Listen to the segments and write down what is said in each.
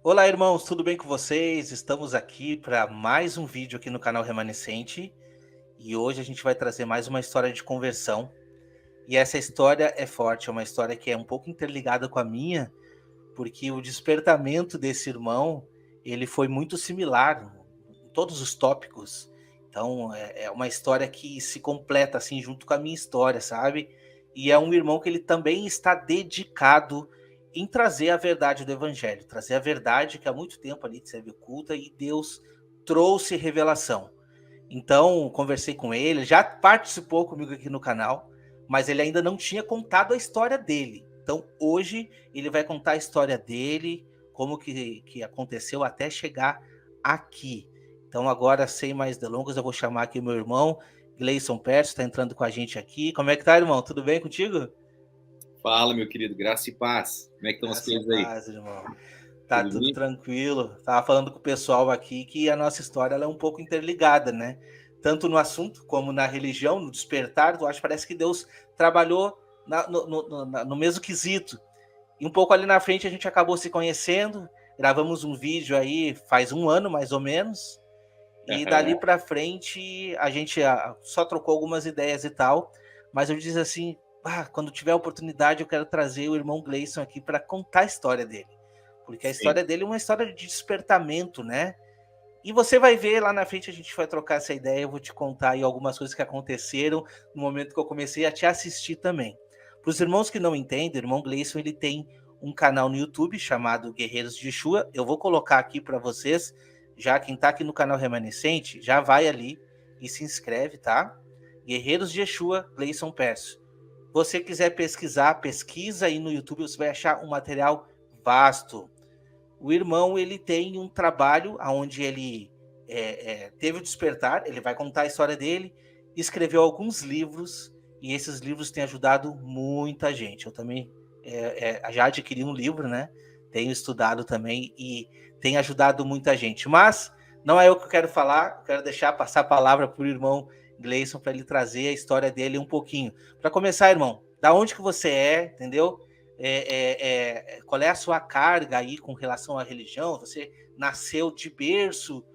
Olá, irmãos, tudo bem com vocês? Estamos aqui para mais um vídeo aqui no canal Remanescente e hoje a gente vai trazer mais uma história de conversão. E essa história é forte, é uma história que é um pouco interligada com a minha, porque o despertamento desse irmão, ele foi muito similar em todos os tópicos. Então, é uma história que se completa assim junto com a minha história, sabe? E é um irmão que ele também está dedicado em trazer a verdade do evangelho, trazer a verdade que há muito tempo ali serve oculta e Deus trouxe revelação. Então, conversei com ele, já participou comigo aqui no canal, mas ele ainda não tinha contado a história dele. Então, hoje, ele vai contar a história dele, como que aconteceu até chegar aqui. Então, agora, sem mais delongas, eu vou chamar aqui o meu irmão, Gleison Perso, está entrando com a gente aqui. Como é que tá, irmão? Tudo bem contigo? Fala, meu querido, graça e paz. Como é que estão as Graça e coisas aí? paz, irmão. Tá Tudo tudo bem? tranquilo. Tava falando com o pessoal aqui que a nossa história ela é um pouco interligada, né? Tanto no assunto como na religião, no despertar, eu acho que parece que Deus trabalhou no mesmo quesito. E um pouco ali na frente a gente acabou se conhecendo, gravamos um vídeo aí faz um ano mais ou menos, e dali Aham. para frente a gente só trocou algumas ideias e tal, mas eu disse assim, quando tiver oportunidade eu quero trazer o irmão Gleison aqui para contar a história dele, porque a Sim. história dele é uma história de despertamento, né? E você vai ver lá na frente, a gente vai trocar essa ideia, eu vou te contar aí algumas coisas que aconteceram no momento que eu comecei a te assistir também. Para os irmãos que não entendem, o irmão Gleison ele tem um canal no YouTube chamado Guerreiros de Yeshua. Eu vou colocar aqui para vocês, já quem está aqui no canal Remanescente, já vai ali e se inscreve, tá? Guerreiros de Yeshua, Gleison Perso. Você quiser pesquisar, pesquisa aí no YouTube, você vai achar um material vasto. O irmão ele tem um trabalho onde ele teve o despertar, ele vai contar a história dele, escreveu alguns livros e esses livros têm ajudado muita gente. Eu também já adquiri um livro, né? Tenho estudado também e tem ajudado muita gente. Mas não é eu que eu quero falar, eu quero deixar passar a palavra para o irmão Gleison para ele trazer a história dele um pouquinho. Para começar, irmão, da onde que você é, entendeu? Qual é a sua carga aí com relação à religião? Você nasceu de berço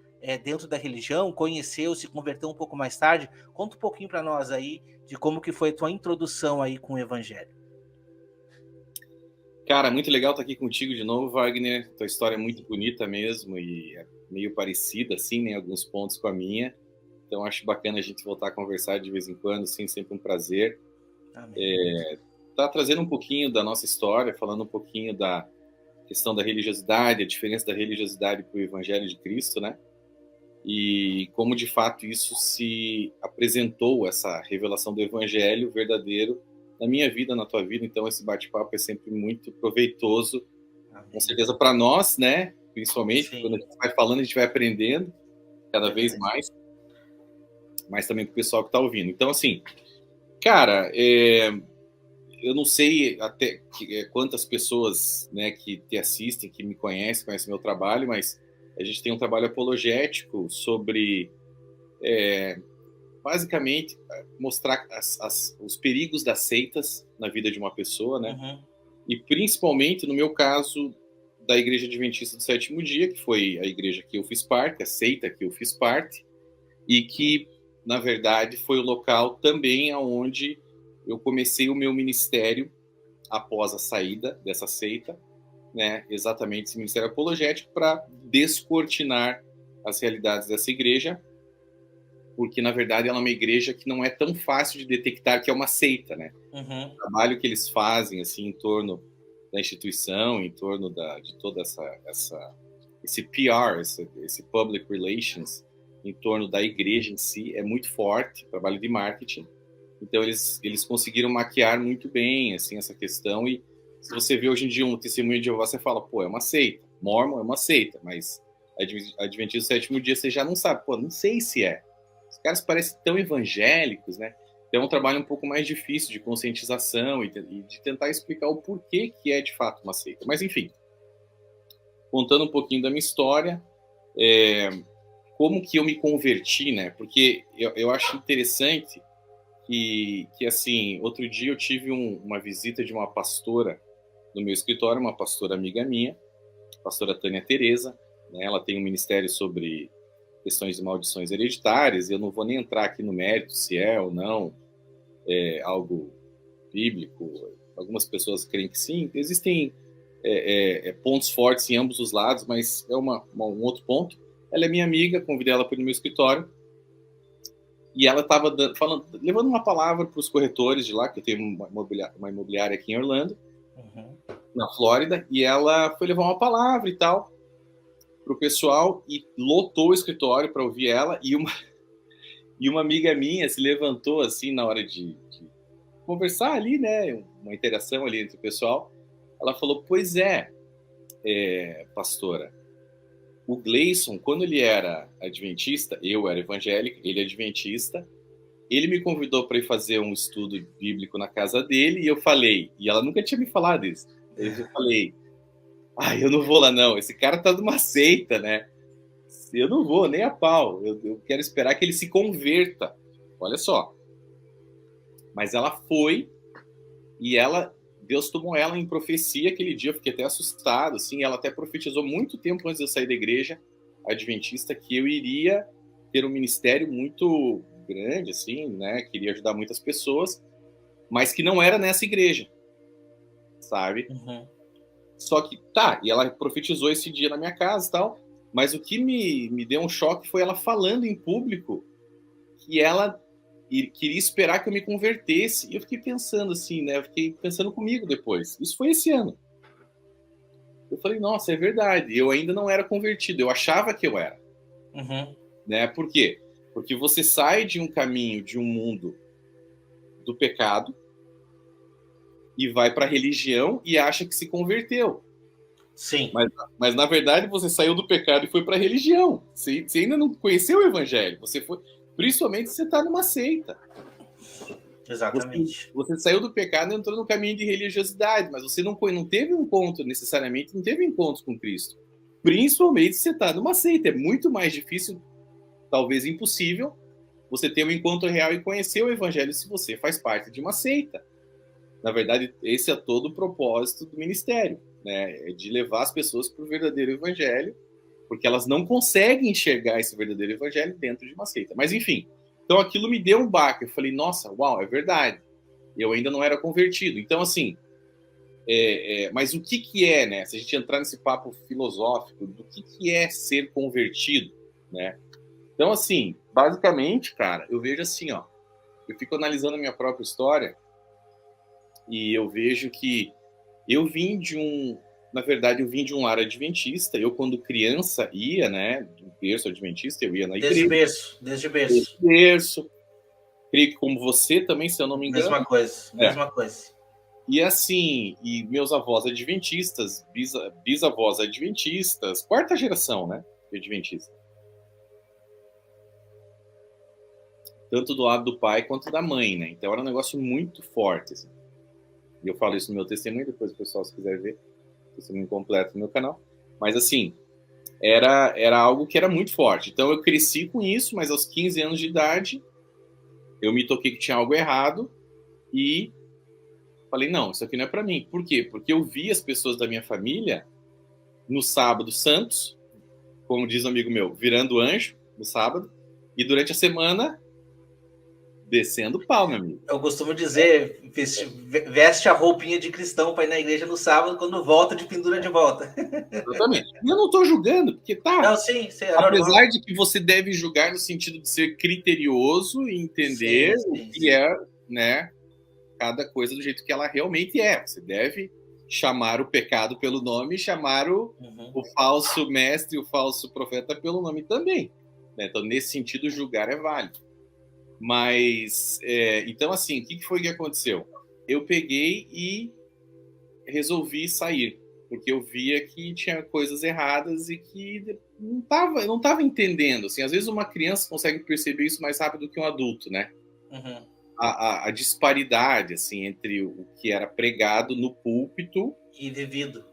dentro da religião, conheceu, se converteu um pouco mais tarde? Conta um pouquinho para nós aí de como que foi a tua introdução aí com o evangelho. Cara, muito legal estar aqui contigo de novo, Wagner. Tua história é muito bonita mesmo e é meio parecida, assim, né, em alguns pontos com a minha. Então, acho bacana a gente voltar a conversar de vez em quando, sim, sempre um prazer. Amém. Tá trazendo um pouquinho da nossa história, falando um pouquinho da questão da religiosidade, a diferença da religiosidade para o Evangelho de Cristo, né? E como de fato isso se apresentou, essa revelação do evangelho verdadeiro na minha vida, na tua vida. Então esse bate-papo é sempre muito proveitoso, com Amém. certeza para nós, né? Principalmente quando a Sim, gente vai falando, a gente vai aprendendo cada vez verdade. mais, mas também para o pessoal que está ouvindo. Então assim, cara, eu não sei até quantas pessoas, né, que te assistem, que me conhecem meu trabalho, mas a gente tem um trabalho apologético sobre basicamente mostrar os perigos das seitas na vida de uma pessoa, né? Uhum. E principalmente no meu caso da Igreja Adventista do Sétimo Dia, que foi a igreja que eu fiz parte, a seita que eu fiz parte, e que na verdade foi o local também aonde eu comecei o meu ministério após a saída dessa seita, né? Exatamente esse ministério apologético para descortinar as realidades dessa igreja, porque na verdade ela é uma igreja que não é tão fácil de detectar que é uma seita, né? Uhum. O trabalho que eles fazem assim em torno da instituição, em torno de toda esse PR, esse public relations, em torno da igreja em si é muito forte, trabalho de marketing. Então eles conseguiram maquiar muito bem assim essa questão. E se você vê hoje em dia um testemunho de Jeová, você fala, pô, é uma seita. Mormon é uma seita, mas Adventista do Sétimo Dia você já não sabe, pô, não sei se é. Os caras parecem tão evangélicos, né? Então é um trabalho um pouco mais difícil de conscientização e de tentar explicar o porquê que é de fato uma seita. Mas enfim, contando um pouquinho da minha história, como que eu me converti, né? Porque eu acho interessante que assim, outro dia eu tive uma visita de uma pastora no meu escritório, uma pastora amiga minha, pastora Tânia Teresa, né? Ela tem um ministério sobre questões de maldições hereditárias. Eu não vou nem entrar aqui no mérito se é ou não algo bíblico. Algumas pessoas creem que sim. Existem pontos fortes em ambos os lados, mas é um outro ponto. Ela é minha amiga, convidei ela para o meu escritório e ela estava levando uma palavra para os corretores de lá, que eu tenho uma imobiliária aqui em Orlando, na Flórida, e ela foi levar uma palavra e tal para o pessoal e lotou o escritório para ouvir ela, e uma amiga minha se levantou assim na hora de conversar ali, né, uma interação ali entre o pessoal. Ela falou: pois pastora, o Gleison, quando ele era adventista, eu era evangélico, ele é adventista, ele me convidou para ir fazer um estudo bíblico na casa dele, e eu falei, e ela nunca tinha me falado isso, eu falei: eu não vou lá não, esse cara tá numa seita, né? Eu não vou, nem a pau, eu quero esperar que ele se converta. Olha só. Mas ela foi, e Deus tomou ela em profecia aquele dia, eu fiquei até assustado, assim, ela até profetizou muito tempo antes de eu sair da igreja adventista que eu iria ter um ministério muito grande, assim, né, queria ajudar muitas pessoas, mas que não era nessa igreja, sabe? Só que, e ela profetizou esse dia na minha casa e tal, mas o que me deu um choque foi ela falando em público que ela queria esperar que eu me convertesse. E eu fiquei pensando assim, né? Eu fiquei pensando comigo depois. Isso foi esse ano. Eu falei: nossa, é verdade. Eu ainda não era convertido. Eu achava que eu era. Né? Por quê? Porque você sai de um caminho, de um mundo do pecado e vai para a religião e acha que se converteu. Sim. Mas na verdade você saiu do pecado e foi para a religião. Você ainda não conheceu o evangelho. Você foi, principalmente se você está numa seita. Exatamente. Você saiu do pecado e entrou no caminho de religiosidade, mas você não teve um encontro necessariamente, não teve encontro com Cristo. Principalmente se você está numa seita. É muito mais difícil, talvez impossível, você ter um encontro real e conhecer o evangelho se você faz parte de uma seita. Na verdade, esse é todo o propósito do ministério, né? É de levar as pessoas para o verdadeiro evangelho, porque elas não conseguem enxergar esse verdadeiro evangelho dentro de uma seita. Mas, enfim, então aquilo me deu um baque. Eu falei: nossa, uau, é verdade. Eu ainda não era convertido. Então, assim, mas o que é, né? Se a gente entrar nesse papo filosófico, do que é ser convertido, né? Então, assim, basicamente, cara, eu vejo assim, ó, eu fico analisando a minha própria história e eu vejo que eu vim de um lar adventista. Eu, quando criança, ia, né, do berço adventista, eu ia na igreja. Desde berço. Desde berço. Creio que como você também, se eu não me engano. Mesma coisa. E assim, e meus avós adventistas, bisavós adventistas, quarta geração, né, de adventista. Tanto do lado do pai quanto da mãe, né? Então era um negócio muito forte, assim. E eu falo isso no meu testemunho, depois o pessoal, se quiser ver, testemunho completo no meu canal. Mas, assim, era algo que era muito forte. Então, eu cresci com isso, mas aos 15 anos de idade, eu me toquei que tinha algo errado e falei: não, isso aqui não é para mim. Por quê? Porque eu vi as pessoas da minha família no sábado santos, como diz um amigo meu, virando anjo no sábado, e durante a semana descendo o pau, meu amigo. Eu costumo dizer, veste a roupinha de cristão para ir na igreja no sábado, quando volta, de pendura de volta. Exatamente. E eu não estou julgando, porque Não, sim, é apesar normal. de que você deve julgar no sentido de ser criterioso e entender o que é, né, cada coisa do jeito que ela realmente é. Você deve chamar o pecado pelo nome e chamar o falso mestre, o falso profeta pelo nome também. Né? Então, nesse sentido, julgar é válido. Mas, então, assim, o que foi que aconteceu? Eu peguei e resolvi sair, porque eu via que tinha coisas erradas e que não estava entendendo. Assim, às vezes uma criança consegue perceber isso mais rápido que um adulto, né? A disparidade, assim, entre o que era pregado no púlpito e vivido.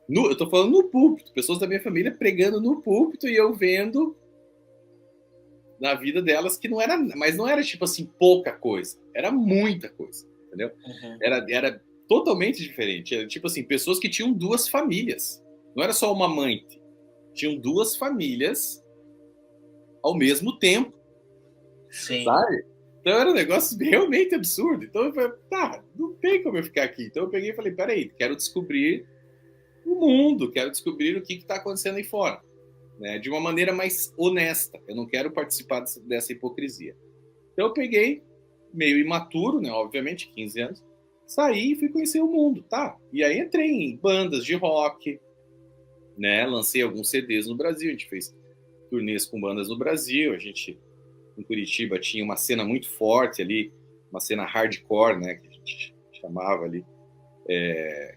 Eu tô falando no púlpito, pessoas da minha família pregando no púlpito e eu vendo na vida delas que não era, mas não era tipo assim pouca coisa, era muita coisa, entendeu? Era totalmente diferente, era tipo assim, pessoas que tinham duas famílias, não era só uma amante, tinham 2 famílias ao mesmo tempo, Sim. sabe? Então era um negócio realmente absurdo. Então eu falei, tá, não tem como eu ficar aqui. Então eu peguei e falei, peraí, quero descobrir o mundo, quero descobrir o que está acontecendo aí fora, né? De uma maneira mais honesta. Eu não quero participar dessa hipocrisia. Então eu peguei, meio imaturo, né? Obviamente, 15 anos, saí e fui conhecer o mundo, tá? E aí entrei em bandas de rock, né? Lancei alguns CDs no Brasil, a gente fez turnês com bandas no Brasil, a gente em Curitiba tinha uma cena muito forte ali, uma cena hardcore, né? Que a gente chamava ali,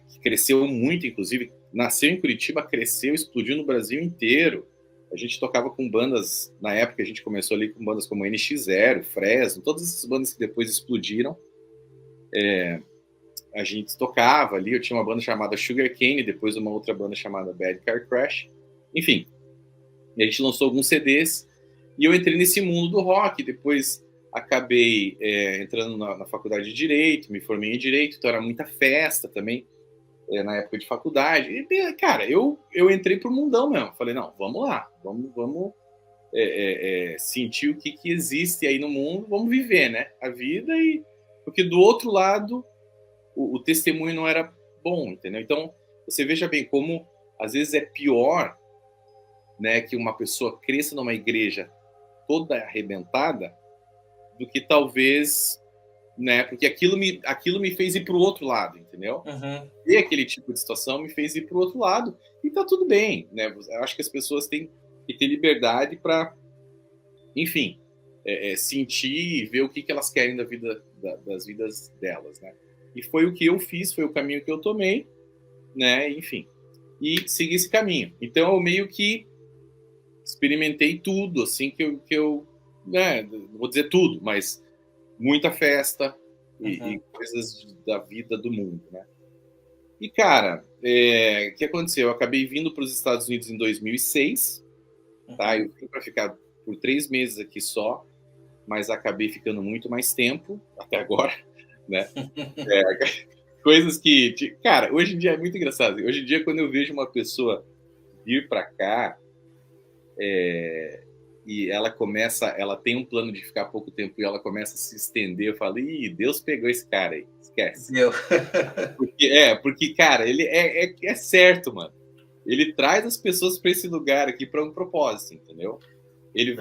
que cresceu muito, inclusive nasceu em Curitiba, cresceu, explodiu no Brasil inteiro. A gente tocava com bandas, na época a gente começou ali com bandas como NX Zero, Fresno, todas essas bandas que depois explodiram. A gente tocava ali, eu tinha uma banda chamada Sugar Cane, depois uma outra banda chamada Bad Car Crash. Enfim, a gente lançou alguns CDs e eu entrei nesse mundo do rock. Depois acabei entrando na faculdade de Direito, me formei em Direito, então era muita festa também na época de faculdade. E, cara, eu entrei pro mundão mesmo. Falei, não, vamos lá, vamos sentir o que existe aí no mundo, vamos viver, né? A vida. Porque do outro lado o testemunho não era bom, entendeu? Então, você veja bem como às vezes é pior, né, que uma pessoa cresça numa igreja toda arrebentada do que talvez, né, porque aquilo me fez ir para o outro lado, entendeu? Uhum. E aquele tipo de situação me fez ir para o outro lado e tá tudo bem, né? Eu acho que as pessoas têm que ter liberdade para, enfim, sentir e ver o que elas querem da vida, das vidas delas, né? E foi o que eu fiz, foi o caminho que eu tomei, né? Enfim, e segui esse caminho. Então eu meio que experimentei tudo, assim, que eu né, não vou dizer tudo, mas muita festa e coisas da vida do mundo, né? E, cara, o que aconteceu? Eu acabei vindo para os Estados Unidos em 2006, tá? Eu fui para ficar por 3 meses aqui só, mas acabei ficando muito mais tempo, até agora, né? Coisas que, cara, hoje em dia é muito engraçado. Hoje em dia, quando eu vejo uma pessoa vir para cá e ela tem um plano de ficar pouco tempo e ela começa a se estender, eu falo, ih, Deus pegou esse cara aí, esquece. Deu. Porque, cara, ele é certo, mano. Ele traz as pessoas para esse lugar aqui para um propósito, entendeu? Ele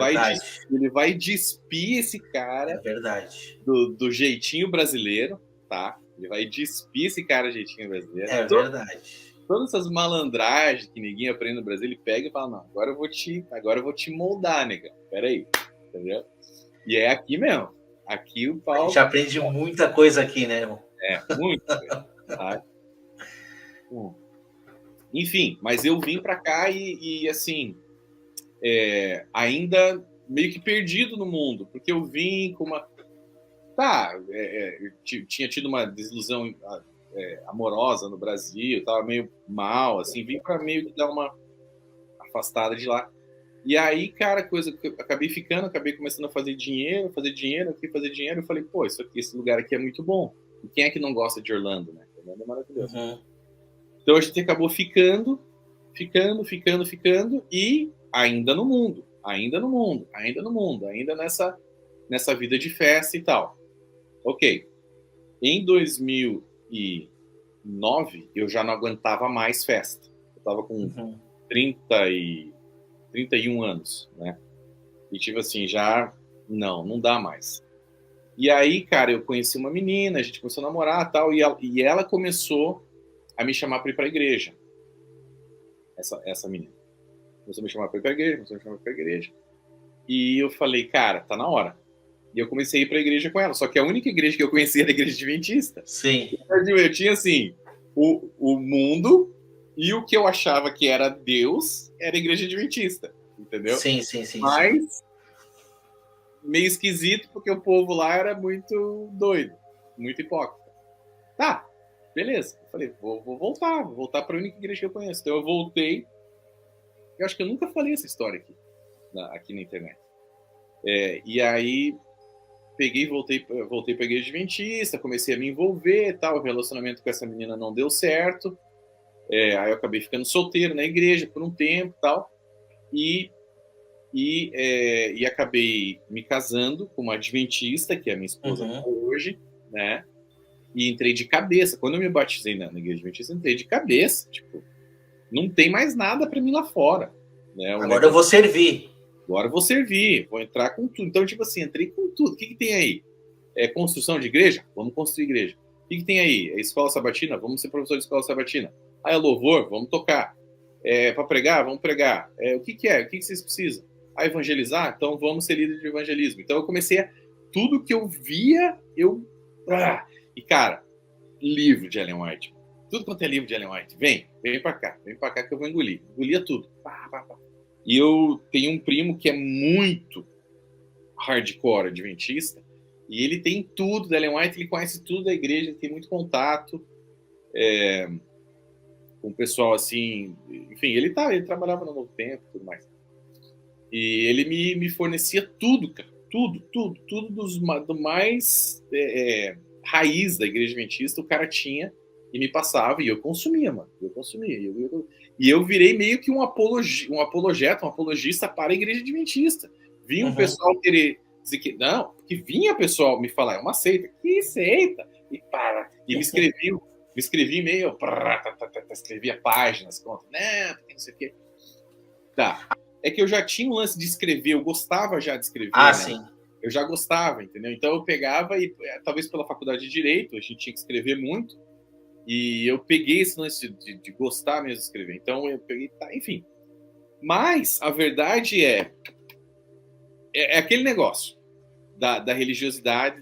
vai despir esse cara do jeitinho brasileiro, tá? Ele vai despir esse cara do jeitinho brasileiro. É verdade. Todas essas malandragens que ninguém aprende no Brasil, ele pega e fala, não, agora eu vou te moldar, nega. Peraí, entendeu? E é aqui mesmo. Aqui o pau... A gente aprende muita coisa aqui, né, irmão? Muito. Tá? Enfim, mas eu vim pra cá e assim, ainda meio que perdido no mundo, porque eu vim com uma... eu tinha tido uma desilusão amorosa no Brasil, tava meio mal, assim, vim para meio que dar uma afastada de lá. E aí, cara, coisa que eu acabei começando a fazer dinheiro, eu falei, pô, esse lugar aqui é muito bom. E quem é que não gosta de Orlando, né? Orlando é maravilhoso. Então a gente acabou ficando, e ainda no mundo, ainda nessa vida de festa e tal. Ok. Em 2009, eu já não aguentava mais festa. Eu tava com 31 anos, né? E tipo assim, já não dá mais. E aí, cara, eu conheci uma menina, a gente começou a namorar e tal, e ela começou a me chamar para ir para a igreja. Essa menina. Começou a me chamar para ir para a igreja, E eu falei, cara, tá na hora. E eu comecei a ir para a igreja com ela. Só que a única igreja que eu conhecia era a igreja adventista. Sim. Eu tinha, assim, o mundo e o que eu achava que era Deus era a igreja adventista. Entendeu? Sim. Mas meio esquisito, porque o povo lá era muito doido, muito hipócrita. Tá, beleza. Eu falei, vou voltar para a única igreja que eu conheço. Então eu voltei. Eu acho que eu nunca falei essa história aqui na internet. E aí voltei para a igreja adventista, comecei a me envolver, tal, o relacionamento com essa menina não deu certo. Aí eu acabei ficando solteiro na igreja por um tempo e tal. E acabei me casando com uma adventista, que é a minha esposa hoje, né? E entrei de cabeça. Quando eu me batizei na igreja adventista, entrei de cabeça. Tipo, não tem mais nada para mim lá fora. Né? Agora eu vou servir. Agora eu vou servir, vou entrar com tudo. Então, tipo assim, entrei com tudo. O que tem aí? Construção de igreja? Vamos construir igreja. O que tem aí? Escola sabatina? Vamos ser professor de escola sabatina. É louvor? Vamos tocar. Para pregar? Vamos pregar. O que é? O que vocês precisam? Evangelizar? Então vamos ser líder de evangelismo. Então eu comecei a... Tudo que eu via, E, cara, livro de Ellen White. Tudo quanto é livro de Ellen White. Vem pra cá que eu vou engolir. Engolia tudo. E eu tenho um primo que é muito hardcore adventista, e ele tem tudo da Ellen White, ele conhece tudo da igreja, ele tem muito contato com o pessoal assim, enfim, ele trabalhava no Novo Tempo e tudo mais. E ele me fornecia tudo, cara, tudo do mais raiz da igreja adventista, o cara tinha e me passava, e eu consumia, mano, e eu virei meio que um apologista para a igreja adventista. Vinha um pessoal querer dizer que não, que vinha pessoal me falar, é uma seita, que seita, e me escrevi e-mail, escrevia páginas, conta, não sei o quê. Tá. É que eu já tinha um lance de escrever, eu gostava já de escrever. Né? Sim. Eu já gostava, entendeu? Então eu pegava e, talvez pela faculdade de Direito, a gente tinha que escrever muito, e eu peguei esse lance de gostar mesmo de escrever. Então eu peguei, enfim. Mas a verdade é aquele negócio da religiosidade.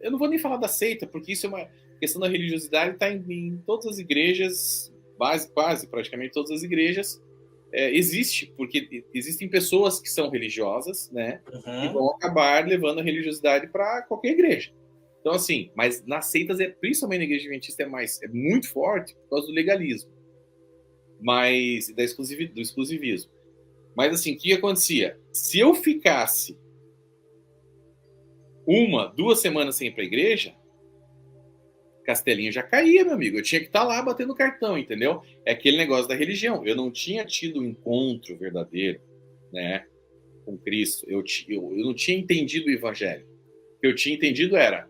Eu não vou nem falar da seita, porque isso é uma questão da religiosidade, está em todas as igrejas, quase praticamente todas as igrejas. Existe, porque existem pessoas que são religiosas, né? E vão acabar levando a religiosidade para qualquer igreja. Então, assim, mas nas seitas, principalmente na igreja adventista, é muito forte por causa do legalismo, mas do exclusivismo. Mas, assim, o que acontecia? Se eu ficasse 1-2 semanas sem ir para a igreja, Castelinho já caía, meu amigo. Eu tinha que estar lá batendo cartão, entendeu? É aquele negócio da religião. Eu não tinha tido um encontro verdadeiro, né, com Cristo. Eu não tinha entendido o evangelho. O que eu tinha entendido era: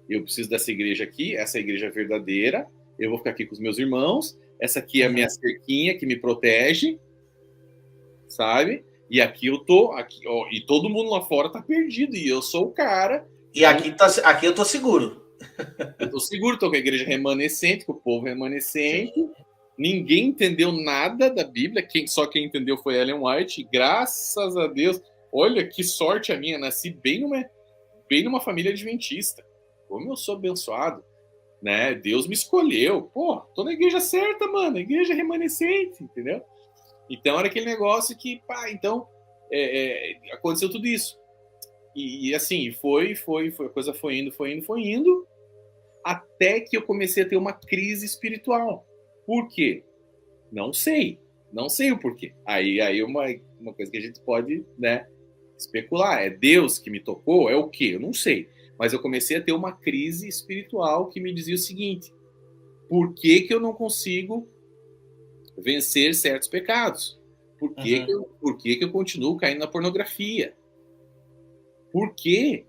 eu preciso dessa igreja aqui, essa igreja verdadeira, eu vou ficar aqui com os meus irmãos, essa aqui é a minha cerquinha que me protege, sabe? E aqui eu tô, e todo mundo lá fora tá perdido, e eu sou o cara. E aqui eu tô seguro. Eu tô seguro, tô com a igreja remanescente, com o povo remanescente. Sim. Ninguém entendeu nada da Bíblia, só quem entendeu foi Ellen White, e graças a Deus, olha que sorte a minha, nasci bem numa família adventista. Como eu sou abençoado, né? Deus me escolheu. Pô, tô na igreja certa, mano, igreja remanescente, entendeu? Então era aquele negócio que, então aconteceu tudo isso. E assim, a coisa foi indo, até que eu comecei a ter uma crise espiritual. Por quê? Não sei o porquê. Aí uma coisa que a gente pode, né, especular. É Deus que me tocou? É o quê? Eu não sei. Mas eu comecei a ter uma crise espiritual que me dizia o seguinte: por que eu não consigo vencer certos pecados? Por que eu continuo caindo na pornografia? Por quê?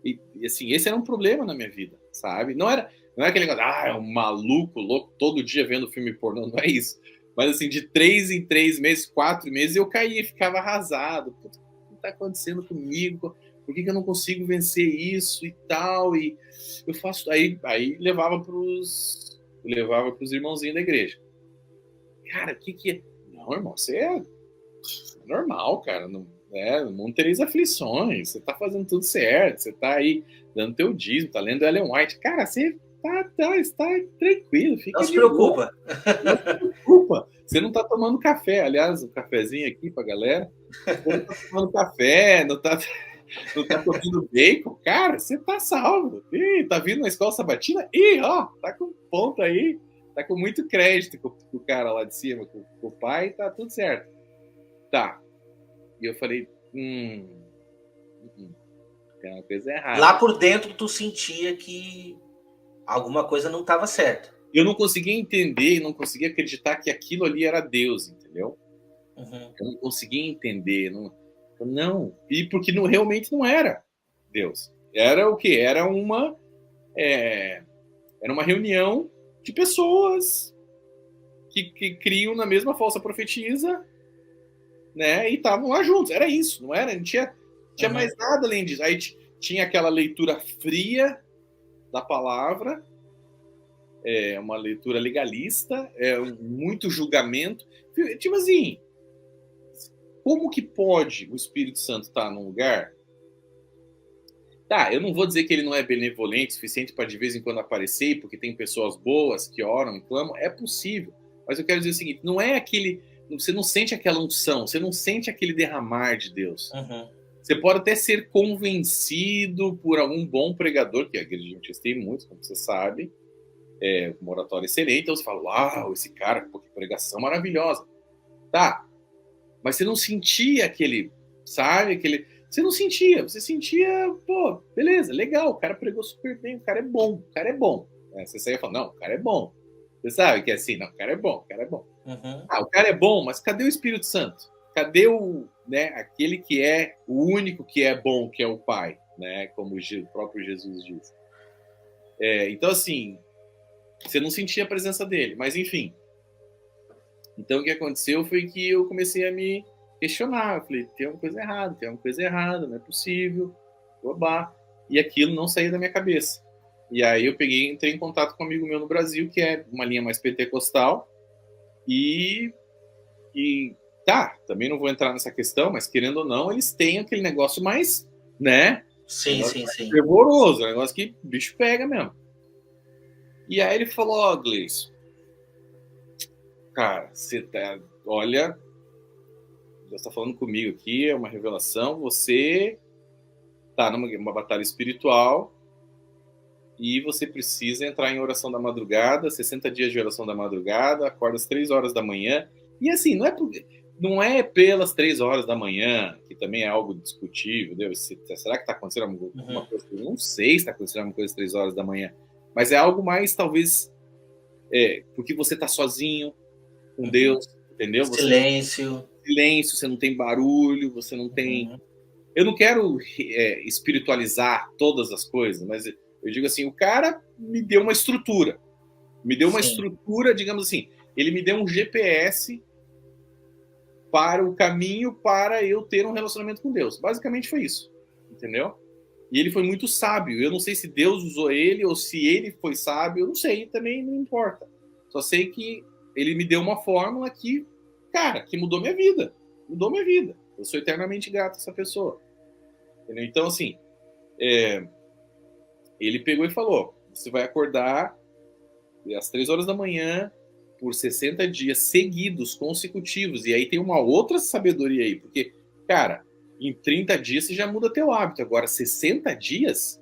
E assim, esse era um problema na minha vida, sabe? Não era aquele negócio, é um maluco, louco, todo dia vendo filme pornô, não é isso. Mas assim, de 3 em 3 meses, 4 meses, eu caía, ficava arrasado. O que está acontecendo comigo? Por que eu não consigo vencer isso e tal? E eu faço... Aí levava pros irmãozinhos da igreja. Cara, o que é? Não, irmão, você é normal, cara. Não tereis aflições, você tá fazendo tudo certo, você tá aí dando teu dízimo, tá lendo Ellen White. Cara, você está tranquilo, fica. Não se preocupa. Não se preocupa. Você não tá tomando café, aliás, um cafezinho aqui pra galera. Você não tá tomando café, não tá comendo bacon. Cara, você tá salvo. Ih, tá vindo na escola sabatina? Ih, ó, tá com ponto aí, tá com muito crédito com o cara lá de cima, com o pai, tá tudo certo. Tá. E eu falei, tem uma coisa errada. Lá por dentro tu sentia que alguma coisa não estava certa. eu não conseguia entender, não conseguia acreditar que aquilo ali era Deus, entendeu? Uhum. Eu não conseguia entender, não. E porque não, realmente não era Deus. Era o quê? Era uma reunião de pessoas que criam na mesma falsa profetisa, né? E estavam lá juntos. Era isso, não era? Não tinha mais nada além disso. Aí tinha aquela leitura fria da palavra, uma leitura legalista, muito julgamento. Tipo assim, como que pode o Espírito Santo estar num lugar? Tá, eu não vou dizer que ele não é benevolente o suficiente para de vez em quando aparecer, porque tem pessoas boas que oram e clamam, é possível. Mas eu quero dizer o seguinte, não é aquele... Você não sente aquela unção, você não sente aquele derramar de Deus. Uhum. Você pode até ser convencido por algum bom pregador, que a igreja adventista tem muitos, como você sabe, uma oratória excelente, então você fala, uau, esse cara, pô, que pregação maravilhosa. Tá, mas você não sentia aquele, sabe, você não sentia, você sentia, pô, beleza, legal, o cara pregou super bem, o cara é bom. Você saía falando, não, o cara é bom. Você sabe que é assim, não, o cara é bom. Uhum. Ah, o cara é bom, mas cadê o Espírito Santo? Cadê aquele que é o único que é bom, que é o Pai, né? Como o próprio Jesus diz. Então, assim, você não sentia a presença dele, mas enfim. Então, o que aconteceu foi que eu comecei a me questionar. Eu falei, tem uma coisa errada, não é possível, babá. E aquilo não saía da minha cabeça. E aí eu entrei em contato com um amigo meu no Brasil, que é uma linha mais pentecostal, e tá, também não vou entrar nessa questão, mas querendo ou não, eles têm aquele negócio mais, né? Sim. Fervoroso, um negócio que o bicho pega mesmo. E aí ele falou, Gleison, cara, você tá, olha, Deus está falando comigo aqui, é uma revelação, você tá numa batalha espiritual e você precisa entrar em oração da madrugada, 60 dias de oração da madrugada, acorda às 3 horas da manhã, e assim, não é pelas 3 horas da manhã, que também é algo discutível, será que está acontecendo alguma coisa? Eu não sei se está acontecendo alguma coisa às 3 horas da manhã, mas é algo mais, talvez, porque você está sozinho com Deus, entendeu? Silêncio, você não tem barulho, você não tem... Eu não quero espiritualizar todas as coisas, mas eu digo assim, o cara me deu uma estrutura. Digamos assim, ele me deu um GPS para o caminho para eu ter um relacionamento com Deus. Basicamente foi isso, entendeu? E ele foi muito sábio. Eu não sei se Deus usou ele ou se ele foi sábio, eu não sei, também não importa. Só sei que ele me deu uma fórmula que, cara, que mudou minha vida. Mudou minha vida. Eu sou eternamente grato a essa pessoa. Entendeu? Então, assim, ele pegou e falou, você vai acordar às 3 horas da manhã por 60 dias seguidos, consecutivos. E aí tem uma outra sabedoria aí, porque, cara, em 30 dias você já muda teu hábito. Agora, 60 dias,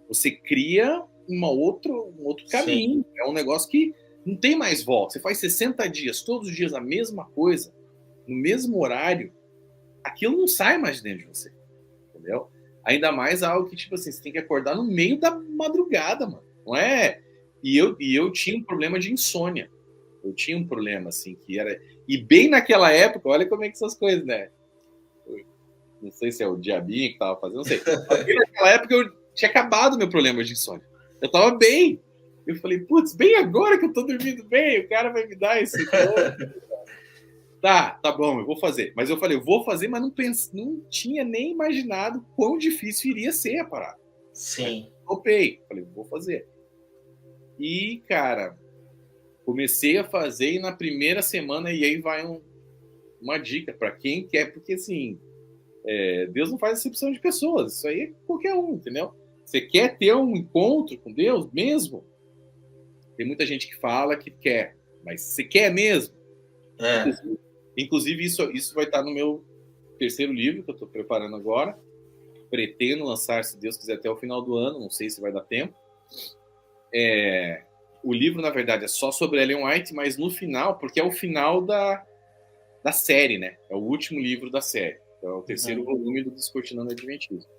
você cria um outro caminho. Sim. É um negócio que não tem mais volta. Você faz 60 dias, todos os dias a mesma coisa, no mesmo horário, aquilo não sai mais de dentro de você. Entendeu? Ainda mais algo que, tipo assim, você tem que acordar no meio da madrugada, mano. Não é? E eu tinha um problema de insônia. Eu tinha um problema, assim, que era... E bem naquela época, olha como é que são as coisas, né? Não sei se é o diabinho que tava fazendo, não sei. Mas bem naquela época eu tinha acabado meu problema de insônia. Eu tava bem. Eu falei, putz, bem agora que eu tô dormindo bem, o cara vai me dar esse... Tá bom, eu vou fazer. Mas eu falei, eu vou fazer, mas não tinha nem imaginado quão difícil iria ser a parada. Sim. Mas topei. Falei, vou fazer. E, cara, comecei a fazer e na primeira semana, e aí vai uma dica para quem quer, porque assim, Deus não faz exceção de pessoas, isso aí é qualquer um, entendeu? Você quer ter um encontro com Deus mesmo? Tem muita gente que fala que quer, mas você quer mesmo? Inclusive isso vai estar no meu terceiro livro, que eu estou preparando agora. Pretendo lançar, se Deus quiser, até o final do ano, não sei se vai dar tempo. O livro, na verdade, é só sobre Ellen White, mas no final, porque é o final da série, né? É o último livro da série. É o terceiro volume do Descortinando Adventismo.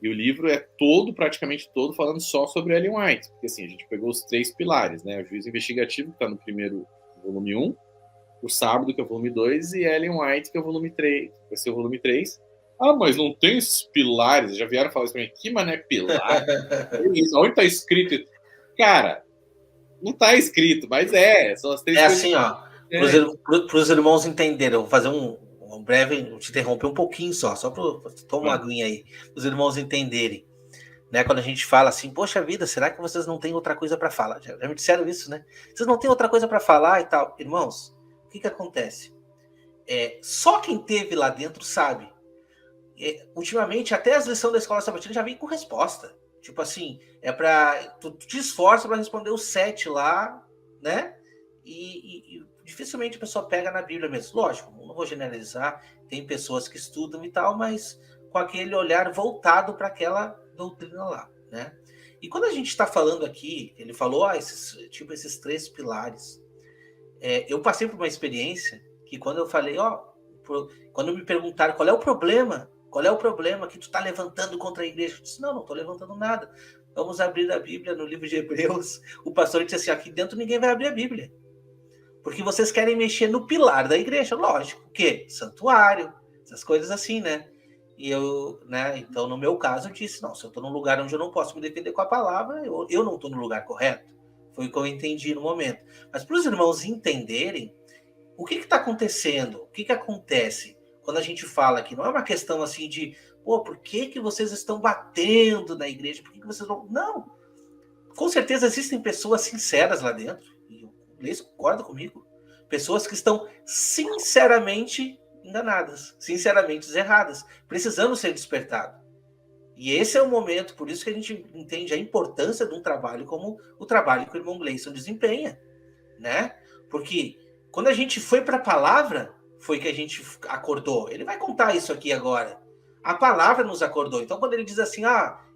E o livro é todo, praticamente todo, falando só sobre Ellen White. Porque assim, a gente pegou os 3 pilares, né? O juízo investigativo, que está no primeiro volume 1, o sábado, que é o volume 2, e Ellen White, que é o volume 3, vai ser o volume 3. Ah, mas não tem esses pilares. Já vieram falar isso pra mim. Que mané pilar? Isso, onde tá escrito? Cara, não tá escrito, mas são as 3 É coisas. assim, ó, para os irmãos entenderem, eu vou fazer um breve, vou te interromper um pouquinho só para tomar uma aguinha aí, os irmãos entenderem, né? Quando a gente fala assim, poxa vida, será que vocês não têm outra coisa para falar? Já me disseram isso, né? Vocês não têm outra coisa para falar e tal. Irmãos, o que acontece? Só quem teve lá dentro sabe. Ultimamente, até as lições da escola sabatina já vem com resposta. Tipo assim, tu te esforça para responder o 7 lá, né? E dificilmente a pessoa pega na Bíblia mesmo. Lógico, não vou generalizar, tem pessoas que estudam e tal, mas com aquele olhar voltado para aquela doutrina lá, né? E quando a gente está falando aqui, ele falou, esses 3 pilares. Eu passei por uma experiência que quando eu falei, quando me perguntaram qual é o problema que tu está levantando contra a igreja? Eu disse, não estou levantando nada. Vamos abrir a Bíblia no livro de Hebreus. O pastor disse assim, aqui dentro ninguém vai abrir a Bíblia. Porque vocês querem mexer no pilar da igreja. Lógico, o quê? Santuário, essas coisas assim, né? E eu, né? Então, no meu caso, eu disse, não, se eu estou num lugar onde eu não posso me defender com a palavra, eu não estou no lugar correto. Foi o que eu entendi no momento. Mas para os irmãos entenderem o que está acontecendo, o que acontece quando a gente fala que não é uma questão assim de, por que vocês estão batendo na igreja? Por que vocês não... Não. Com certeza existem pessoas sinceras lá dentro. E o Gleison concorda comigo. Pessoas que estão sinceramente enganadas, sinceramente erradas, precisando ser despertadas. E esse é o momento, por isso que a gente entende a importância de um trabalho como o trabalho que o irmão Gleison desempenha, né? Porque quando a gente foi para a palavra, foi que a gente acordou. Ele vai contar isso aqui agora. A palavra nos acordou. Então, quando ele diz assim,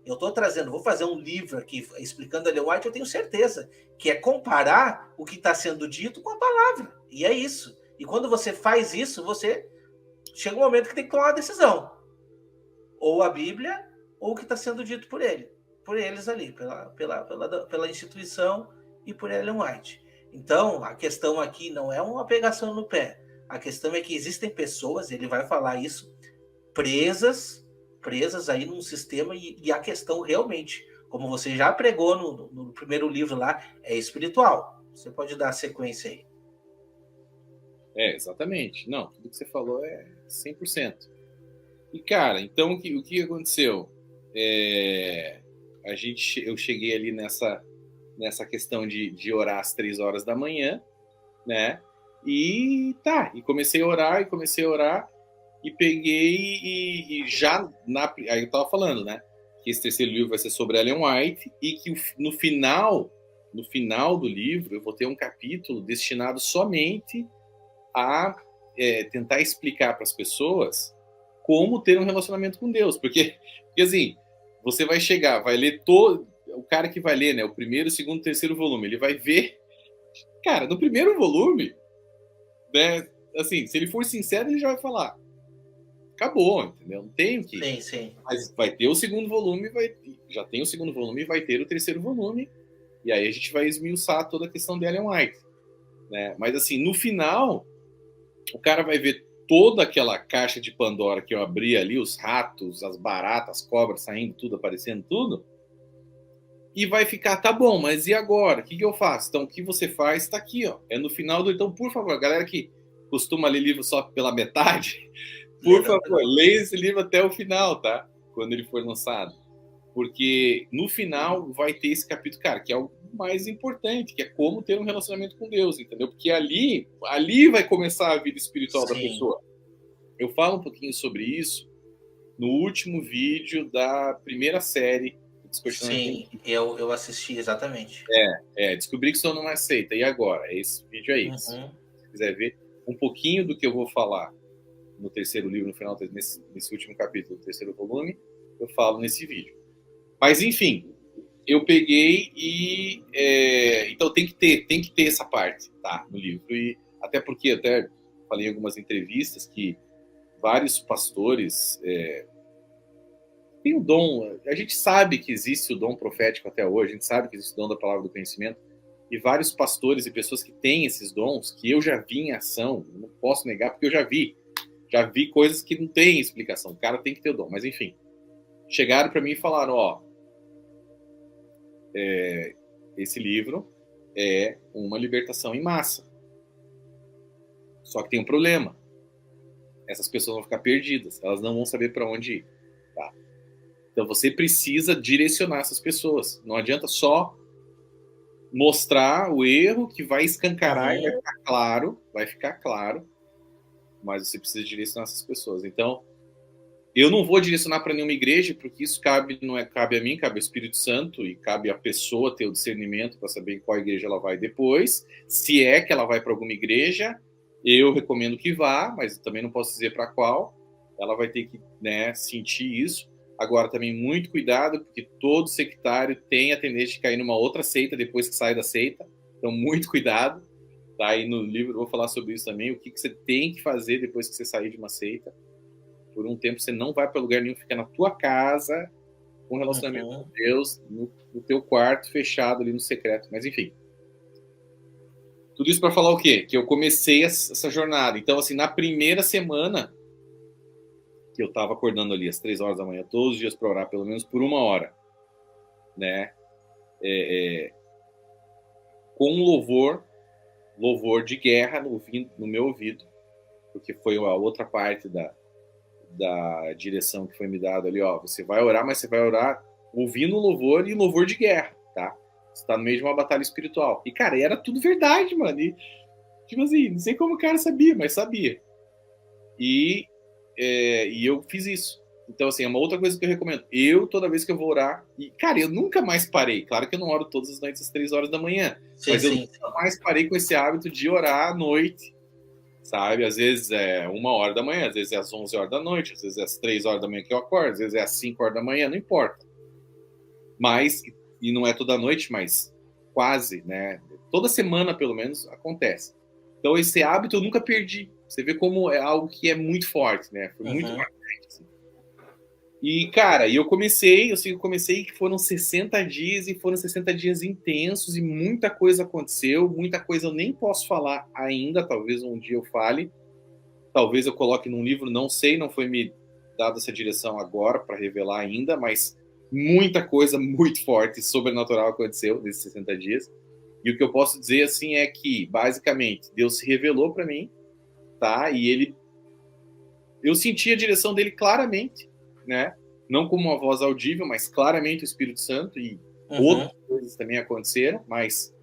eu estou trazendo, vou fazer um livro aqui explicando a Ellen White, eu tenho certeza que é comparar o que está sendo dito com a palavra. E é isso. E quando você faz isso, você chega um momento que tem que tomar uma decisão. Ou a Bíblia, ou o que está sendo dito por eles ali, pela instituição e por Ellen White. Então, a questão aqui não é uma pegação no pé. A questão é que existem pessoas, ele vai falar isso, presas aí num sistema, e a questão realmente, como você já pregou no primeiro livro lá, é espiritual. Você pode dar a sequência aí. Exatamente. Não, tudo que você falou é 100%. E, cara, então o que aconteceu? Eu cheguei ali nessa questão de orar às 3 horas da manhã, né? E comecei a orar, e peguei e já, aí eu tava falando, né? Que esse terceiro livro vai ser sobre Ellen White e que no final do livro eu vou ter um capítulo destinado somente a tentar explicar para as pessoas como ter um relacionamento com Deus. Porque assim, você vai chegar, vai ler todo... O cara que vai ler, né, o primeiro, segundo, terceiro volume, ele vai ver... Cara, no primeiro volume, né, assim, se ele for sincero, ele já vai falar. Acabou, entendeu? Não tem o que... Sim, sim. Mas vai ter o segundo volume, já tem o segundo volume e vai ter o terceiro volume. E aí a gente vai esmiuçar toda a questão de Ellen White. Né? Mas assim, no final, o cara vai ver toda aquela caixa de Pandora que eu abri ali, os ratos, as baratas, as cobras saindo, tudo, aparecendo, tudo, e vai ficar, tá bom, mas e agora? O que eu faço? Então, o que você faz tá aqui, ó. É no final do... Então, por favor, galera que costuma ler livro só pela metade, por favor, leia esse livro até o final, tá? Quando ele for lançado. Porque no final vai ter esse capítulo, cara, que é o mais importante, que é como ter um relacionamento com Deus, entendeu? Porque ali vai começar a vida espiritual da pessoa. Eu falo um pouquinho sobre isso no último vídeo da primeira série. Sim, eu assisti, exatamente. Descobri que sou numa aceita. E agora? É esse vídeo aí. Uhum. Se você quiser ver um pouquinho do que eu vou falar no terceiro livro, no final, nesse último capítulo do terceiro volume, eu falo nesse vídeo. Mas, enfim, eu peguei e... então tem que ter essa parte, tá, no livro. E até porque, até falei em algumas entrevistas que vários pastores tem o dom, a gente sabe que existe o dom profético até hoje, a gente sabe que existe o dom da palavra do conhecimento, e vários pastores e pessoas que têm esses dons, que eu já vi em ação, não posso negar, porque eu já vi coisas que não têm explicação, o cara tem que ter o dom, mas enfim, chegaram para mim e falaram, ó, esse livro é uma libertação em massa, só que tem um problema, essas pessoas vão ficar perdidas, elas não vão saber para onde ir, tá? Então você precisa direcionar essas pessoas, não adianta só mostrar o erro que vai escancarar e vai ficar claro, mas você precisa direcionar essas pessoas. Então, eu não vou direcionar para nenhuma igreja, porque isso não cabe a mim, cabe ao Espírito Santo e cabe à pessoa ter o discernimento para saber em qual igreja ela vai depois. Se é que ela vai para alguma igreja, eu recomendo que vá, mas também não posso dizer para qual. Ela vai ter que, né, sentir isso. Agora, também muito cuidado, porque todo sectário tem a tendência de cair numa outra seita depois que sai da seita. Então, muito cuidado. Tá aí no livro, eu vou falar sobre isso também. O que você tem que fazer depois que você sair de uma seita. Por um tempo, você não vai para lugar nenhum, fica na tua casa, com relacionamento com Deus, no teu quarto, fechado ali no secreto. Mas, enfim. Tudo isso para falar o quê? Que eu comecei essa jornada. Então, assim, na primeira semana, que eu estava acordando ali às 3 horas da manhã, todos os dias para orar, pelo menos por 1 hora, né? Com um louvor de guerra no meu ouvido, porque foi a outra parte da direção que foi me dada ali, ó, você vai orar, mas você vai orar ouvindo louvor e louvor de guerra, tá? Você está no meio de uma batalha espiritual. E, cara, era tudo verdade, mano. E, tipo assim, não sei como o cara sabia, mas sabia. E eu fiz isso. Então, assim, é uma outra coisa que eu recomendo. Toda vez que eu vou orar... E, cara, eu nunca mais parei. Claro que eu não oro todas as noites às 3 horas da manhã. Mas eu nunca mais parei com esse hábito de orar à noite. Sabe? Às vezes é 1 hora da manhã, às vezes é às 11 horas da noite, às vezes é às 3 horas da manhã que eu acordo, às vezes é às 5 horas da manhã, não importa. Mas, e não é toda noite, mas quase, né? Toda semana, pelo menos, acontece. Então, esse hábito eu nunca perdi. Você vê como é algo que é muito forte, né? Foi muito marcante, assim. E, cara, eu comecei que foram 60 dias e foram 60 dias intensos e muita coisa aconteceu, muita coisa eu nem posso falar ainda, talvez um dia eu fale, talvez eu coloque num livro, não sei, não foi me dada essa direção agora para revelar ainda, mas muita coisa muito forte, sobrenatural aconteceu nesses 60 dias. E o que eu posso dizer, assim, é que, basicamente, Deus se revelou para mim, tá? E eu senti a direção dele claramente, né? Não como uma voz audível, mas claramente o Espírito Santo, e outras coisas também aconteceram, mas